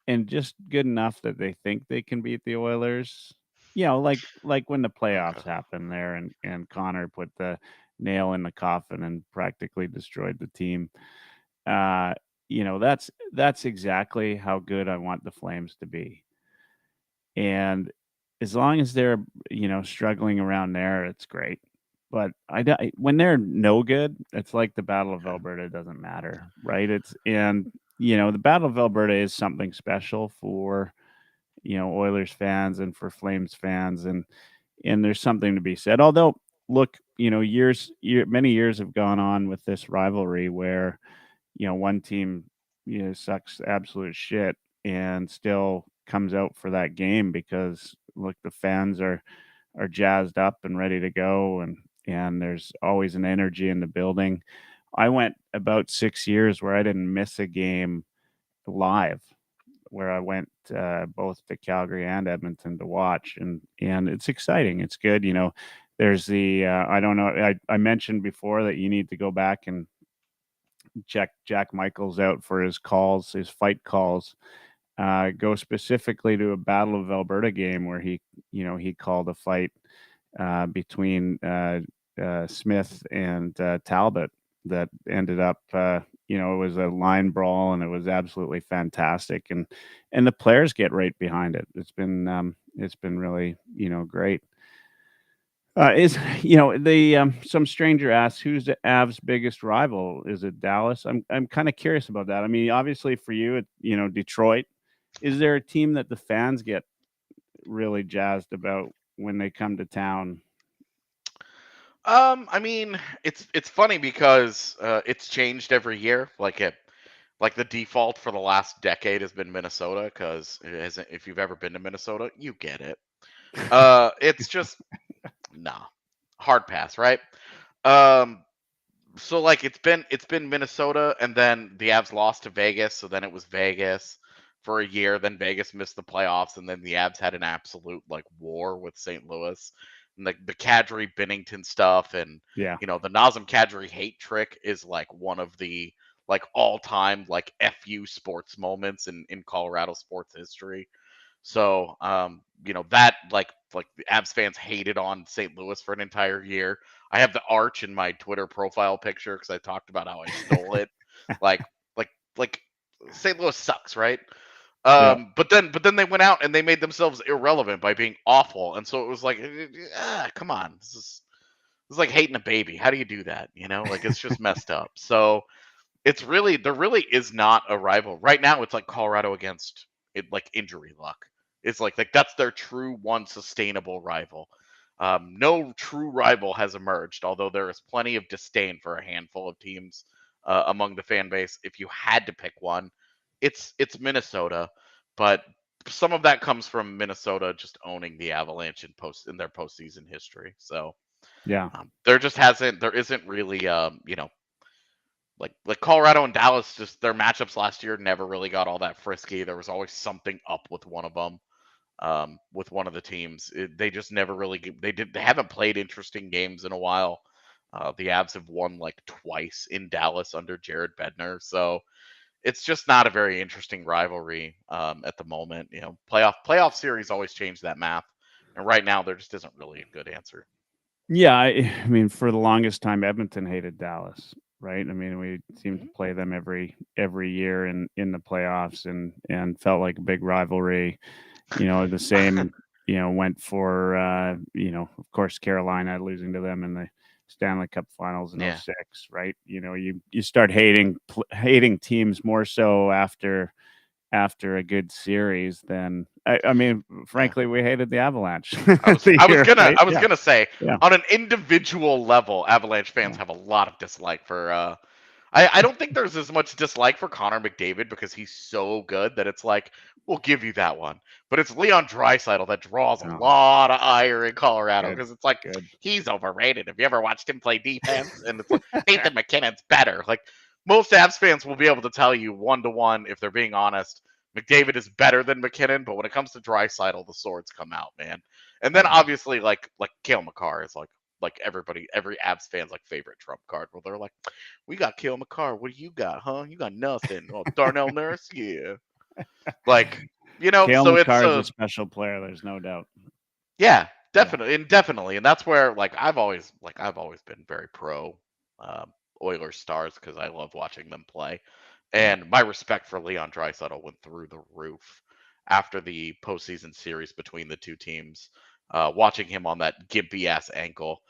and just good enough that they think they can beat the Oilers. Like when the playoffs happened there and Connor put the nail in the coffin and practically destroyed the team. That's exactly how good I want the Flames to be. And as long as they're, struggling around there, it's great. But when they're no good, it's like the Battle of Alberta doesn't matter, right? The Battle of Alberta is something special for, Oilers fans and for Flames fans, and there's something to be said. Although, look, many years have gone on with this rivalry where, one team, sucks absolute shit and still comes out for that game because look, the fans are jazzed up and ready to go, and there's always an energy in the building. I went about 6 years where I didn't miss a game live, where I went both to Calgary and Edmonton to watch, and it's exciting. It's good. There's the I don't know. I mentioned before that you need to go back and check Jack Michaels out for his calls, his fight calls. Go specifically to a Battle of Alberta game where he called a fight between Smith and Talbot that ended up, it was a line brawl and it was absolutely fantastic. And the players get right behind it. It's been really, great. Some stranger asks, who's the Avs' biggest rival? Is it Dallas? I'm kind of curious about that. I mean, obviously for you, Detroit. Is there a team that the fans get really jazzed about when they come to town? I mean, it's funny because it's changed every year. Like the default for the last decade has been Minnesota, because if you've ever been to Minnesota, you get it. It's just nah, hard pass, right? Um, so like it's been Minnesota, and then the Avs lost to Vegas, so then it was Vegas for a year. Then Vegas missed the playoffs, and then the Avs had an absolute like war with St. Louis. the Kadri Binnington stuff, and Yeah. the Nazem Kadri hate trick is like one of the like all-time like FU sports moments in Colorado sports history. So, that like the Abs fans hated on St. Louis for an entire year. I have the arch in my Twitter profile picture because I talked about how I stole it. Like, like St. Louis sucks, right? Yeah. But then they went out and they made themselves irrelevant by being awful, and so it was like, come on, this is like hating a baby. How do you do that? Like it's just messed up. So there really is not a rival right now. It's like Colorado against it, like injury luck. It's like that's their true one sustainable rival. No true rival has emerged, although there is plenty of disdain for a handful of teams among the fan base. If you had to pick one, it's Minnesota, but some of that comes from Minnesota just owning the Avalanche in their postseason history. So Yeah. there isn't really like Colorado and Dallas, just their matchups last year never really got all that frisky. There was always something up with one of them, with one of the teams. They just never really they haven't played interesting games in a while. The Avs have won like twice in Dallas under Jared Bednar, so it's just not a very interesting rivalry at the moment. Playoff series always change that math, and right now there just isn't really a good answer. Yeah. I mean, for the longest time, Edmonton hated Dallas, right? I mean, we seemed to Mhm. play them every year in the playoffs, and felt like a big rivalry. The same, went for of course, Carolina losing to them in the Stanley Cup Finals in Yeah. '06, right? You start hating teams more so after a good series than I mean, Yeah. frankly, we hated the Avalanche I was the I was year, gonna right? I was Yeah, gonna say yeah, on an individual level, Avalanche fans yeah. have a lot of dislike for I don't think there's as much dislike for Connor McDavid because he's so good that it's like, we'll give you that one. But it's Leon Draisaitl that draws a Oh, lot of ire in Colorado good, because it's like good. he's overrated. Have you ever watched him play defense? And it's like Nathan McKinnon's better. Like most Avs fans will be able to tell you 1-to-1 if they're being honest. McDavid is better than McKinnon, but when it comes to Draisaitl, the swords come out, man. And then Yeah. obviously like Cale Makar is like every Abs fan's like favorite trump card where they're like, we got Cale Makar. What do you got, huh? You got nothing. Oh, Darnell Nurse, yeah. Like, Cale so it's Makar is a special player. There's no doubt. yeah, Yeah. definitely, and that's where I've always been very pro Oilers stars because I love watching them play, Yeah. and my respect for Leon Draisaitl went through the roof after the postseason series between the two teams. Watching him on that gimpy ass ankle,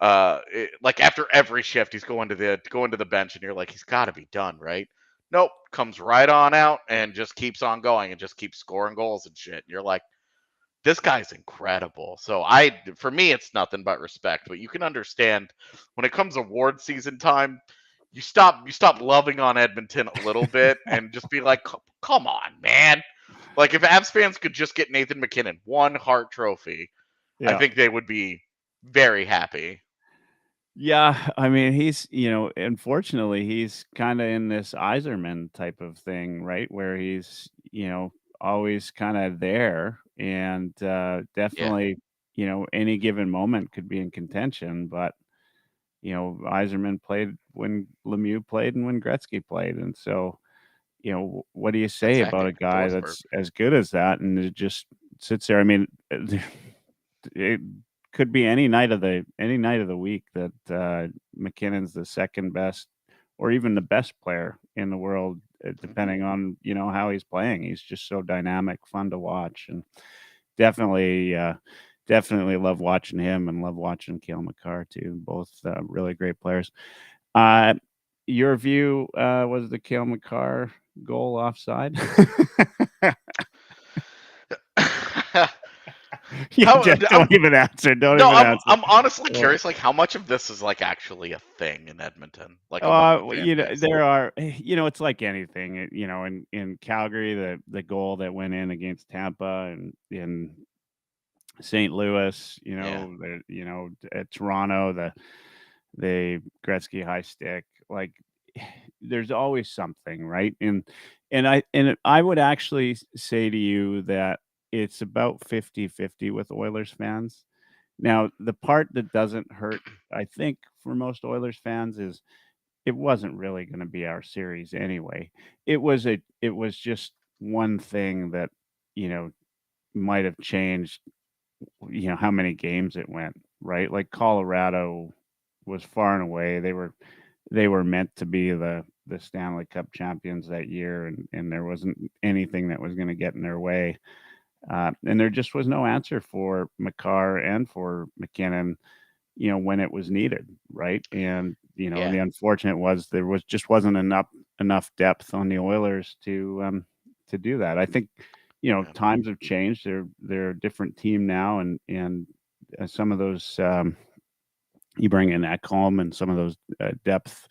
like after every shift, he's going to the bench, and you're like, he's got to be done, right? Nope, comes right on out and just keeps on going and just keeps scoring goals and shit. And you're like, this guy's incredible. So for me, it's nothing but respect. But you can understand when it comes award season time, you stop loving on Edmonton a little bit and just be like, come on, man. Like if Avs fans could just get Nathan McKinnon one Hart Trophy, I Yeah. think they would be very happy. Yeah, I mean, unfortunately, he's kinda in this Iserman type of thing, right? Where he's, always kinda there and, Yeah. definitely, any given moment could be in contention, but, Iserman played when Lemieux played and when Gretzky played, and so, what do you And say Zach about a guy Forsberg. that's as good as that and it just sits there? I mean, it could be any night of the week that McKinnon's the second best or even the best player in the world, Mhm. depending on how he's playing. He's just so dynamic, fun to watch, and definitely definitely love watching him and love watching Cale Makar too. Both really great players. Uh, your view was the Cale Makar goal offside? Yeah, How don't even answer. Don't No, even I'm answer. I'm honestly Uh, curious, like how much of this is like actually a thing in Edmonton, like among the fan base. There are, it's like anything, in Calgary, the goal that went in against Tampa and in St. Louis, Yeah, at Toronto, the Gretzky high stick, like there's always something, right? And I would actually say to you that it's about 50-50 with Oilers fans. Now, the part that doesn't hurt, I think, for most Oilers fans is it wasn't really going to be our series anyway. It was just one thing that, you know, might have changed, how many games it went, right? Like Colorado was far and away. They were meant to be the Stanley Cup champions that year, and there wasn't anything that was going to get in their way. And there just was no answer for McCarr and for McKinnon, when it was needed, right? And Yeah. the unfortunate was there wasn't enough depth on the Oilers to do that. I think Yeah. times have changed. They're a different team now, and some of those you bring in Ekholm and some of those depth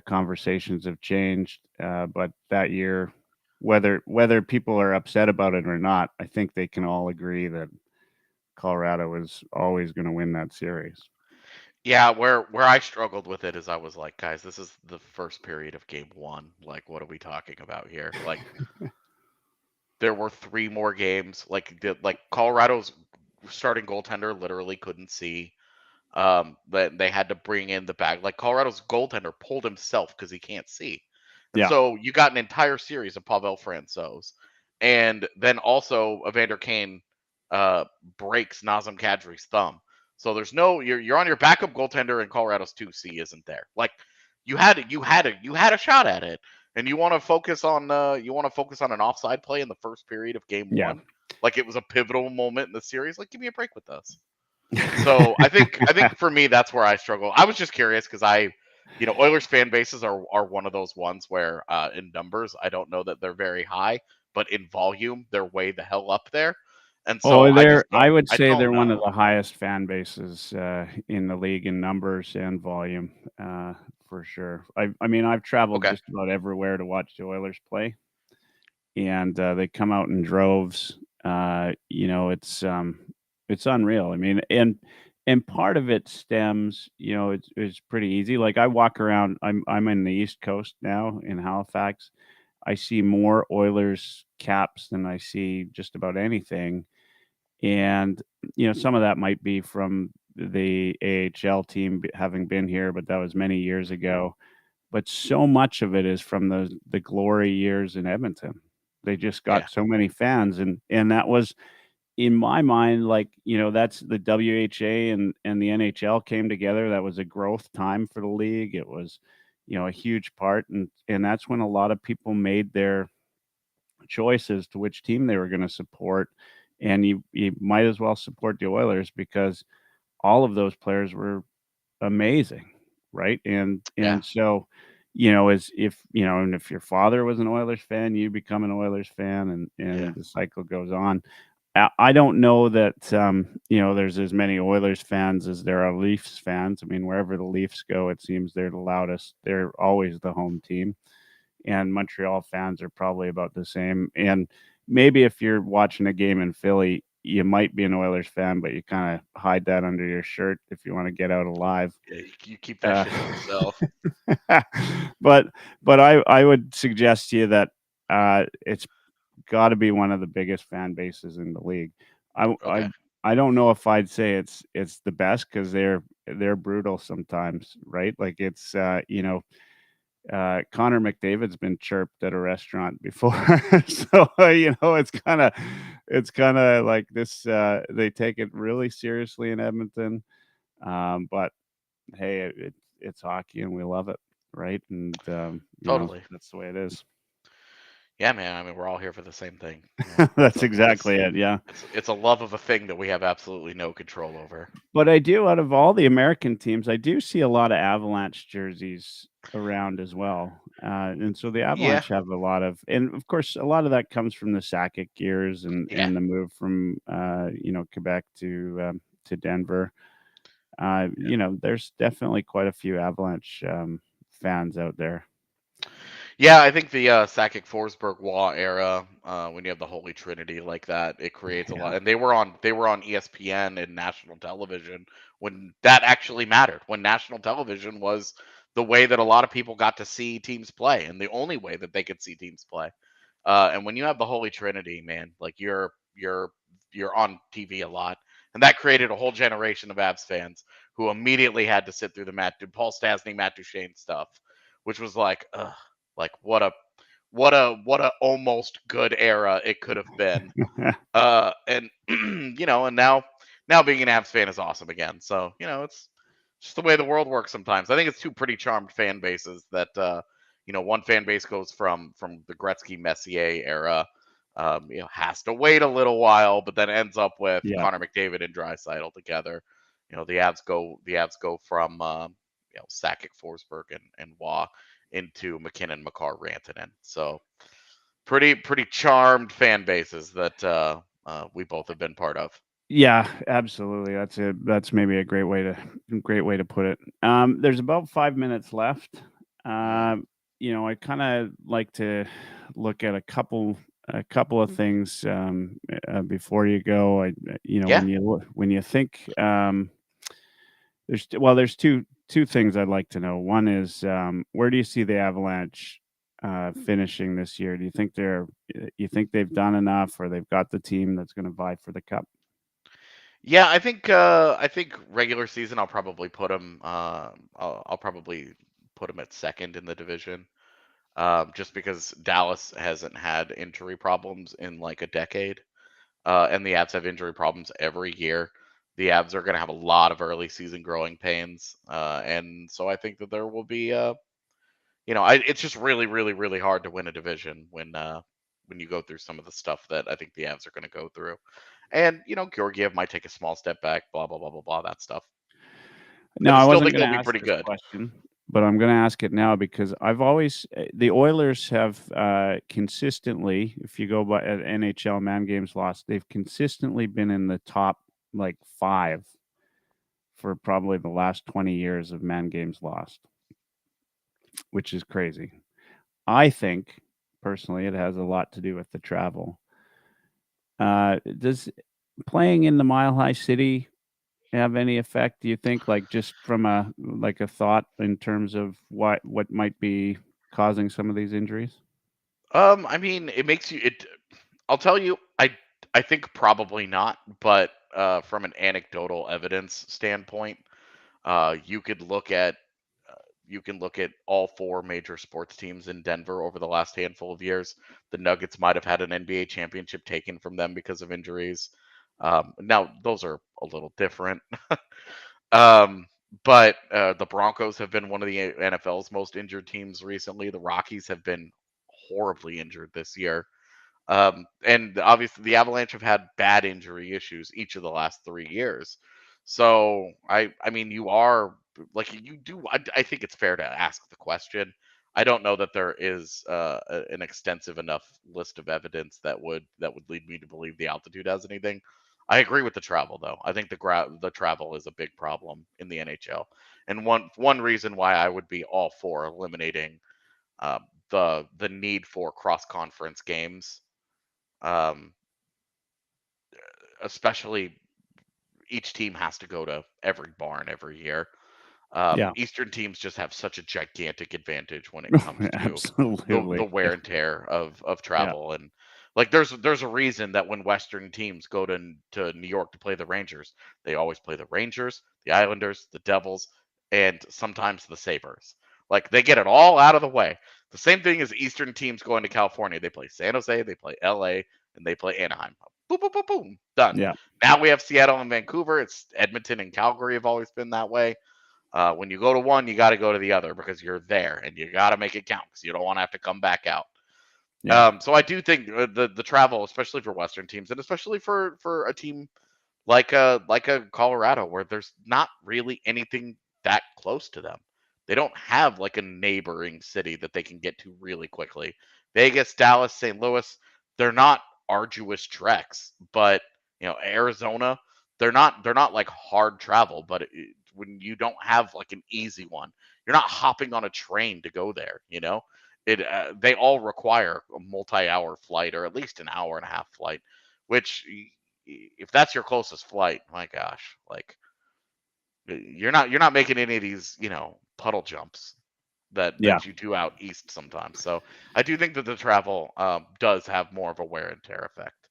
conversations have changed. But that year, whether people are upset about it or not, I think they can all agree that Colorado is always going to win that series. Yeah, where I struggled with it is I was like, guys, this is the first period of game one. Like, what are we talking about here? Like, there were three more games. Like Colorado's starting goaltender literally couldn't see. That they had to bring in the bag. Like Colorado's goaltender pulled himself because he can't see. And Yeah, so you got an entire series of Pavel Francouz. And then also Evander Kane uh, breaks Nazem Kadri's thumb. So there's no you're on your backup goaltender and Colorado's 2C isn't there. Like you had a shot at it. And you want to focus on an offside play in the first period of game yeah. one. Like it was a pivotal moment in the series. Like, give me a break with this. So I think for me that's where I struggle. I was just curious because Oilers fan bases are one of those ones where in numbers I don't know that they're very high, but in volume they're way the hell up there, and so Oh, I just I don't would I say don't they're one of know. the highest fan bases in the league in numbers and volume, for sure. I mean, I've traveled Okay, just about everywhere to watch the Oilers play, and they come out in droves. It's unreal. I mean, and part of it stems, it's pretty easy. Like I walk around. I'm in the East Coast now in Halifax. I see more Oilers caps than I see just about anything. And, some of that might be from the AHL team having been here, but that was many years ago. But so much of it is from the glory years in Edmonton. They just yeah, got so many fans, and that was in my mind, like, that's the WHA and the NHL came together. That was a growth time for the league. It was, a huge part, and that's when a lot of people made their choice as to which team they were going to support. And you might as well support the Oilers because all of those players were amazing, right? yeah, And so, as if and if your father was an Oilers fan, you become an Oilers fan, yeah, and the cycle goes on. I don't know that there's as many Oilers fans as there are Leafs fans. I mean, wherever the Leafs go, it seems they're the loudest. They're always the home team, and Montreal fans are probably about the same. And maybe if you're watching a game in Philly, you might be an Oilers fan, but you kind of hide that under your shirt if you want to get out alive. yeah. You keep that Uh, shit to yourself. but I would suggest to you that it's got to be one of the biggest fan bases in the league. I I Okay, I don't know if I'd say it's the best because they're brutal sometimes, right? Like it's Connor McDavid's been chirped at a restaurant before, so it's kind of like this. They take it really seriously in Edmonton, but hey, it's hockey and we love it, right? And totally. that's the way it is. Yeah, man. I mean, we're all here for the same thing. Yeah, That's exactly it. Yeah. it's a love of a thing that we have absolutely no control over. But I do, out of all the American teams, I do see a lot of Avalanche jerseys around as well. And so the Yeah, Avalanche have a lot of, and of course, a lot of that comes from the Sakic years yeah, and the move from, Quebec to Denver. yeah. There's definitely quite a few Avalanche fans out there. Yeah, I think the Sakic Forsberg Wah era, when you have the Holy Trinity like that, it creates a Yeah. lot. And they were on ESPN and national television when that actually mattered. When national television was the way that a lot of people got to see teams play, and the only way that they could see teams play. And when you have the Holy Trinity, man, like you're on TV a lot, And that created a whole generation of Avs fans who immediately had to sit through the Paul Stastny, Matt Duchene stuff, which was like, ugh, like what a almost good era it could have been. And and now being an Avs fan is awesome again. So it's just the way the world works sometimes. I think it's two pretty charmed fan bases that one fan base goes from the Gretzky Messier era, has to wait a little while, but then ends up with Yeah. Connor McDavid and Draisaitl together. The Avs go from Sakic, Forsberg, and Waugh into McKinnon, Makar, Rantanen. So pretty charmed fan bases that we both have been part of. Yeah, absolutely. That's maybe a great way to put it. There's about 5 minutes left. I kind of like to look at a couple of things before you go. Yeah. When you think there's two things I'd like to know. One is where do you see the Avalanche finishing this year? Do you think they've done enough, or they've got the team that's going to vie for the cup? Yeah, I think regular season I'll probably put them I'll probably put them at second in the division. Just because Dallas hasn't had injury problems in like a decade. And the Avs have injury problems every year. The Avs are going to have a lot of early season growing pains. And so I think that there will be it's just really, really, really hard to win a division when you go through some of the stuff that I think the Avs are going to go through. And Georgiev might take a small step back, blah blah blah blah blah, that stuff. No, And I I still wasn't think going they'll to be ask pretty this good. question, but I'm going to ask it now because the Oilers have consistently, if you go by at NHL man games lost, they've consistently been in the top like 5 for probably the last 20 years of man games lost, which is crazy. I think personally it has a lot to do with the travel. Does playing in the Mile High City have any effect, do you think, like just from a thought in terms of what might be causing some of these injuries? I mean, it makes you it I'll tell you, I think probably not, but from an anecdotal evidence standpoint, you could look at all four major sports teams in Denver over the last handful of years. The Nuggets might have had an NBA championship taken from them because of injuries. Now those are a little different. um, but the Broncos have been one of the NFL's most injured teams recently. The Rockies have been horribly injured this year. And obviously the Avalanche have had bad injury issues each of the last 3 years. So I mean, you are like you do. I think it's fair to ask the question. I don't know that there is an extensive enough list of evidence that would lead me to believe the altitude has anything. I agree with the travel though. I think the travel is a big problem in the NHL, and one reason why I would be all for eliminating uh, the need for cross conference games, um, especially each team has to go to every barn every year. Yeah. Eastern teams just have such a gigantic advantage when it comes to the Absolutely. wear and tear of Yeah. travel. And like there's a reason that when Western teams go to New York to play the Rangers, they always play the Rangers, the Islanders, the Devils, and sometimes the Sabres. Like they get it all out of the way. The same thing as Eastern teams going to California. They play San Jose, they play LA, and they play Anaheim. Boom, boom, boom, boom. Done. Yeah. Now we have Seattle and Vancouver. It's Edmonton and Calgary have always been that way. When you go to one, you got to go to the other because you're there and you got to make it count because you don't want to have to come back out. Yeah. So I do think the travel, especially for Western teams, and especially for a team like a Colorado, where there's not really anything that close to them. They don't have like a neighboring city that they can get to really quickly. Vegas, Dallas, St. Louis, they're not arduous treks, but Arizona, they're not like hard travel, but when you don't have like an easy one, you're not hopping on a train to go there, they all require a multi-hour flight or at least an hour and a half flight, which if that's your closest flight, my gosh, like you're not making any of these, puddle jumps that Yeah. you do out east sometimes. So I do think that the travel does have more of a wear and tear effect.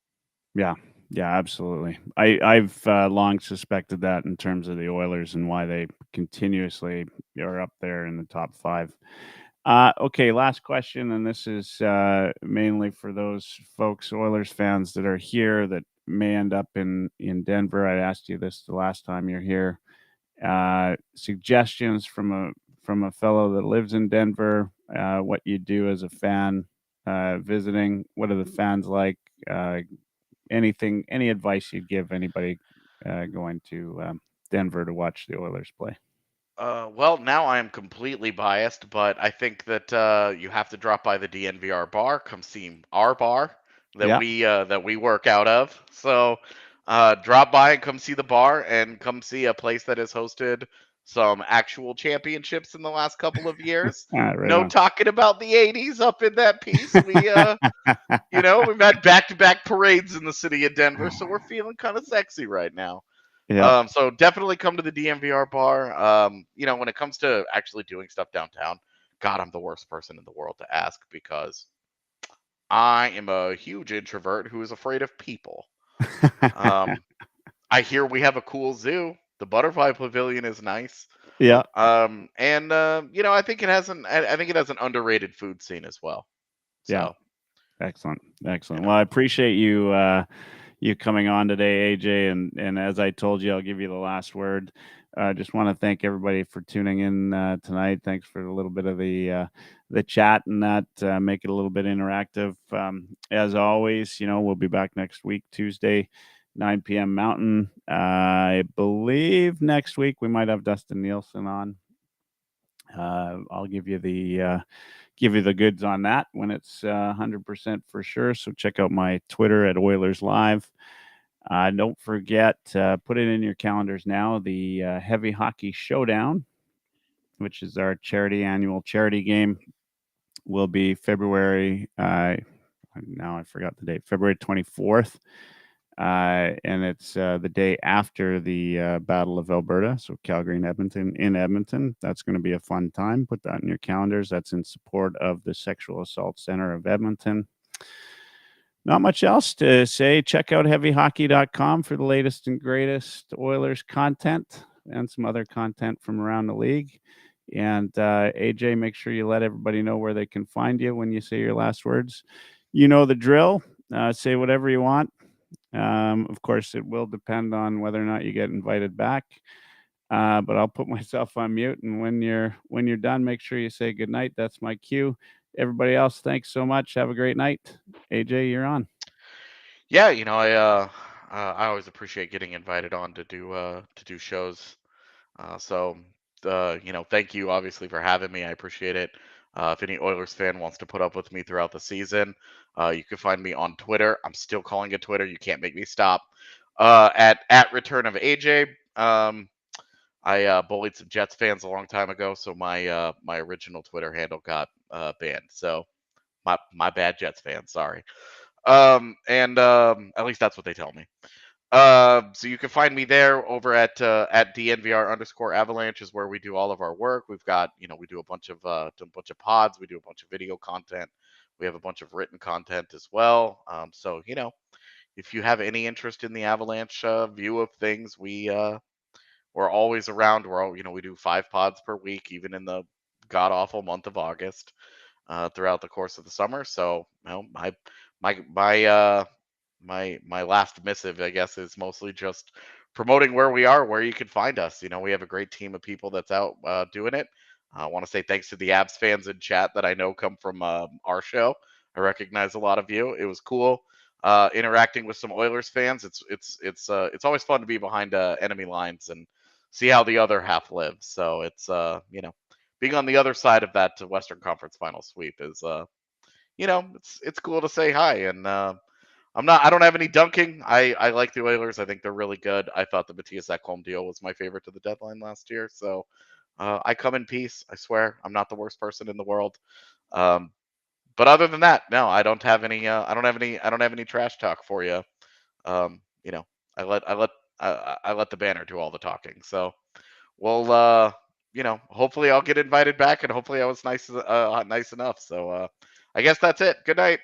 Yeah. Yeah, absolutely. I've long suspected that in terms of the Oilers and why they continuously are up there in the top five. Okay, last question, and this is mainly for those folks, Oilers fans that are here that may end up in Denver. I asked you this the last time you're here. Suggestions from a fellow that lives in Denver. What you do as a fan visiting. What are the fans like? Anything, any advice you'd give anybody going to Denver to watch the Oilers play? Well, now I am completely biased, but I think that you have to drop by the DNVR bar, come see our bar Yeah. that we work out of. So, drop by and come see the bar, and come see a place that has hosted some actual championships in the last couple of years. Right No on. talking about the '80s up in that piece. We've had back-to-back parades in the city of Denver, so we're feeling kind of sexy right now. Yeah. So definitely come to the DMVR bar. When it comes to actually doing stuff downtown, God, I'm the worst person in the world to ask because I am a huge introvert who is afraid of people. Um, I hear we have a cool zoo. The Butterfly Pavilion is nice. Yeah. I think I think it has an underrated food scene as well. Yeah. So Excellent. you Excellent. Well, know, I appreciate you coming on today, AJ. And as I told you, I'll give you the last word. Just want to thank everybody for tuning in tonight. Thanks for a little bit of the chat and that make it a little bit interactive. As always, we'll be back next week, Tuesday, 9 p.m. Mountain. I believe next week we might have Dustin Nielsen on. I'll give you the goods on that when it's 100% for sure. So check out my Twitter at Oilerslive. Don't forget, put it in your calendars now, the Heavy Hockey Showdown, which is our annual charity game, will be February, now I forgot the date, February 24th. And it's the day after the Battle of Alberta. So Calgary and Edmonton in Edmonton. That's going to be a fun time. Put that in your calendars. That's in support of the Sexual Assault Center of Edmonton. Not much else to say. Check out heavyhockey.com for the latest and greatest Oilers content and some other content from around the league. And AJ, make sure you let everybody know where they can find you when you say your last words. You know the drill. Say whatever you want. Of course, it will depend on whether or not you get invited back. But I'll put myself on mute, and when you're done, make sure you say good night. That's my cue. Everybody else, thanks so much. Have a great night. AJ, you're on. yeah, I always appreciate getting invited on to do shows. Thank you obviously for having me. I appreciate it. If any Oilers fan wants to put up with me throughout the season, you can find me on Twitter. I'm still calling it Twitter. You can't make me stop. At Return of AJ. I bullied some Jets fans a long time ago, so my original Twitter handle got banned. So my bad, Jets fans. Sorry. At least that's what they tell me. So you can find me there over at DNVR underscore Avalanche is where we do all of our work. We've got, we do a bunch of pods, we do a bunch of video content, we have a bunch of written content as well. So if you have any interest in the Avalanche view of things, we're always around. We do 5 pods per week, even in the god awful month of August, throughout the course of the summer. So my my last missive, I guess, is mostly just promoting where we are, where you can find us. We have a great team of people that's out doing it. I want to say thanks to the Abs fans in chat that I know come from our show. I recognize a lot of you. It was cool interacting with some Oilers fans. It's always fun to be behind enemy lines and see how the other half lives. So it's being on the other side of that Western Conference final sweep is it's cool to say hi. And I don't have any dunking. I like the Oilers. I think they're really good. I thought the Matthias Ekholm deal was my favorite to the deadline last year. So I come in peace. I swear I'm not the worst person in the world. But other than that, no, I don't have any. I don't have any trash talk for you. Um, you know, I let the banner do all the talking. So well, hopefully I'll get invited back, and hopefully I was nice enough. So I guess that's it. Good night.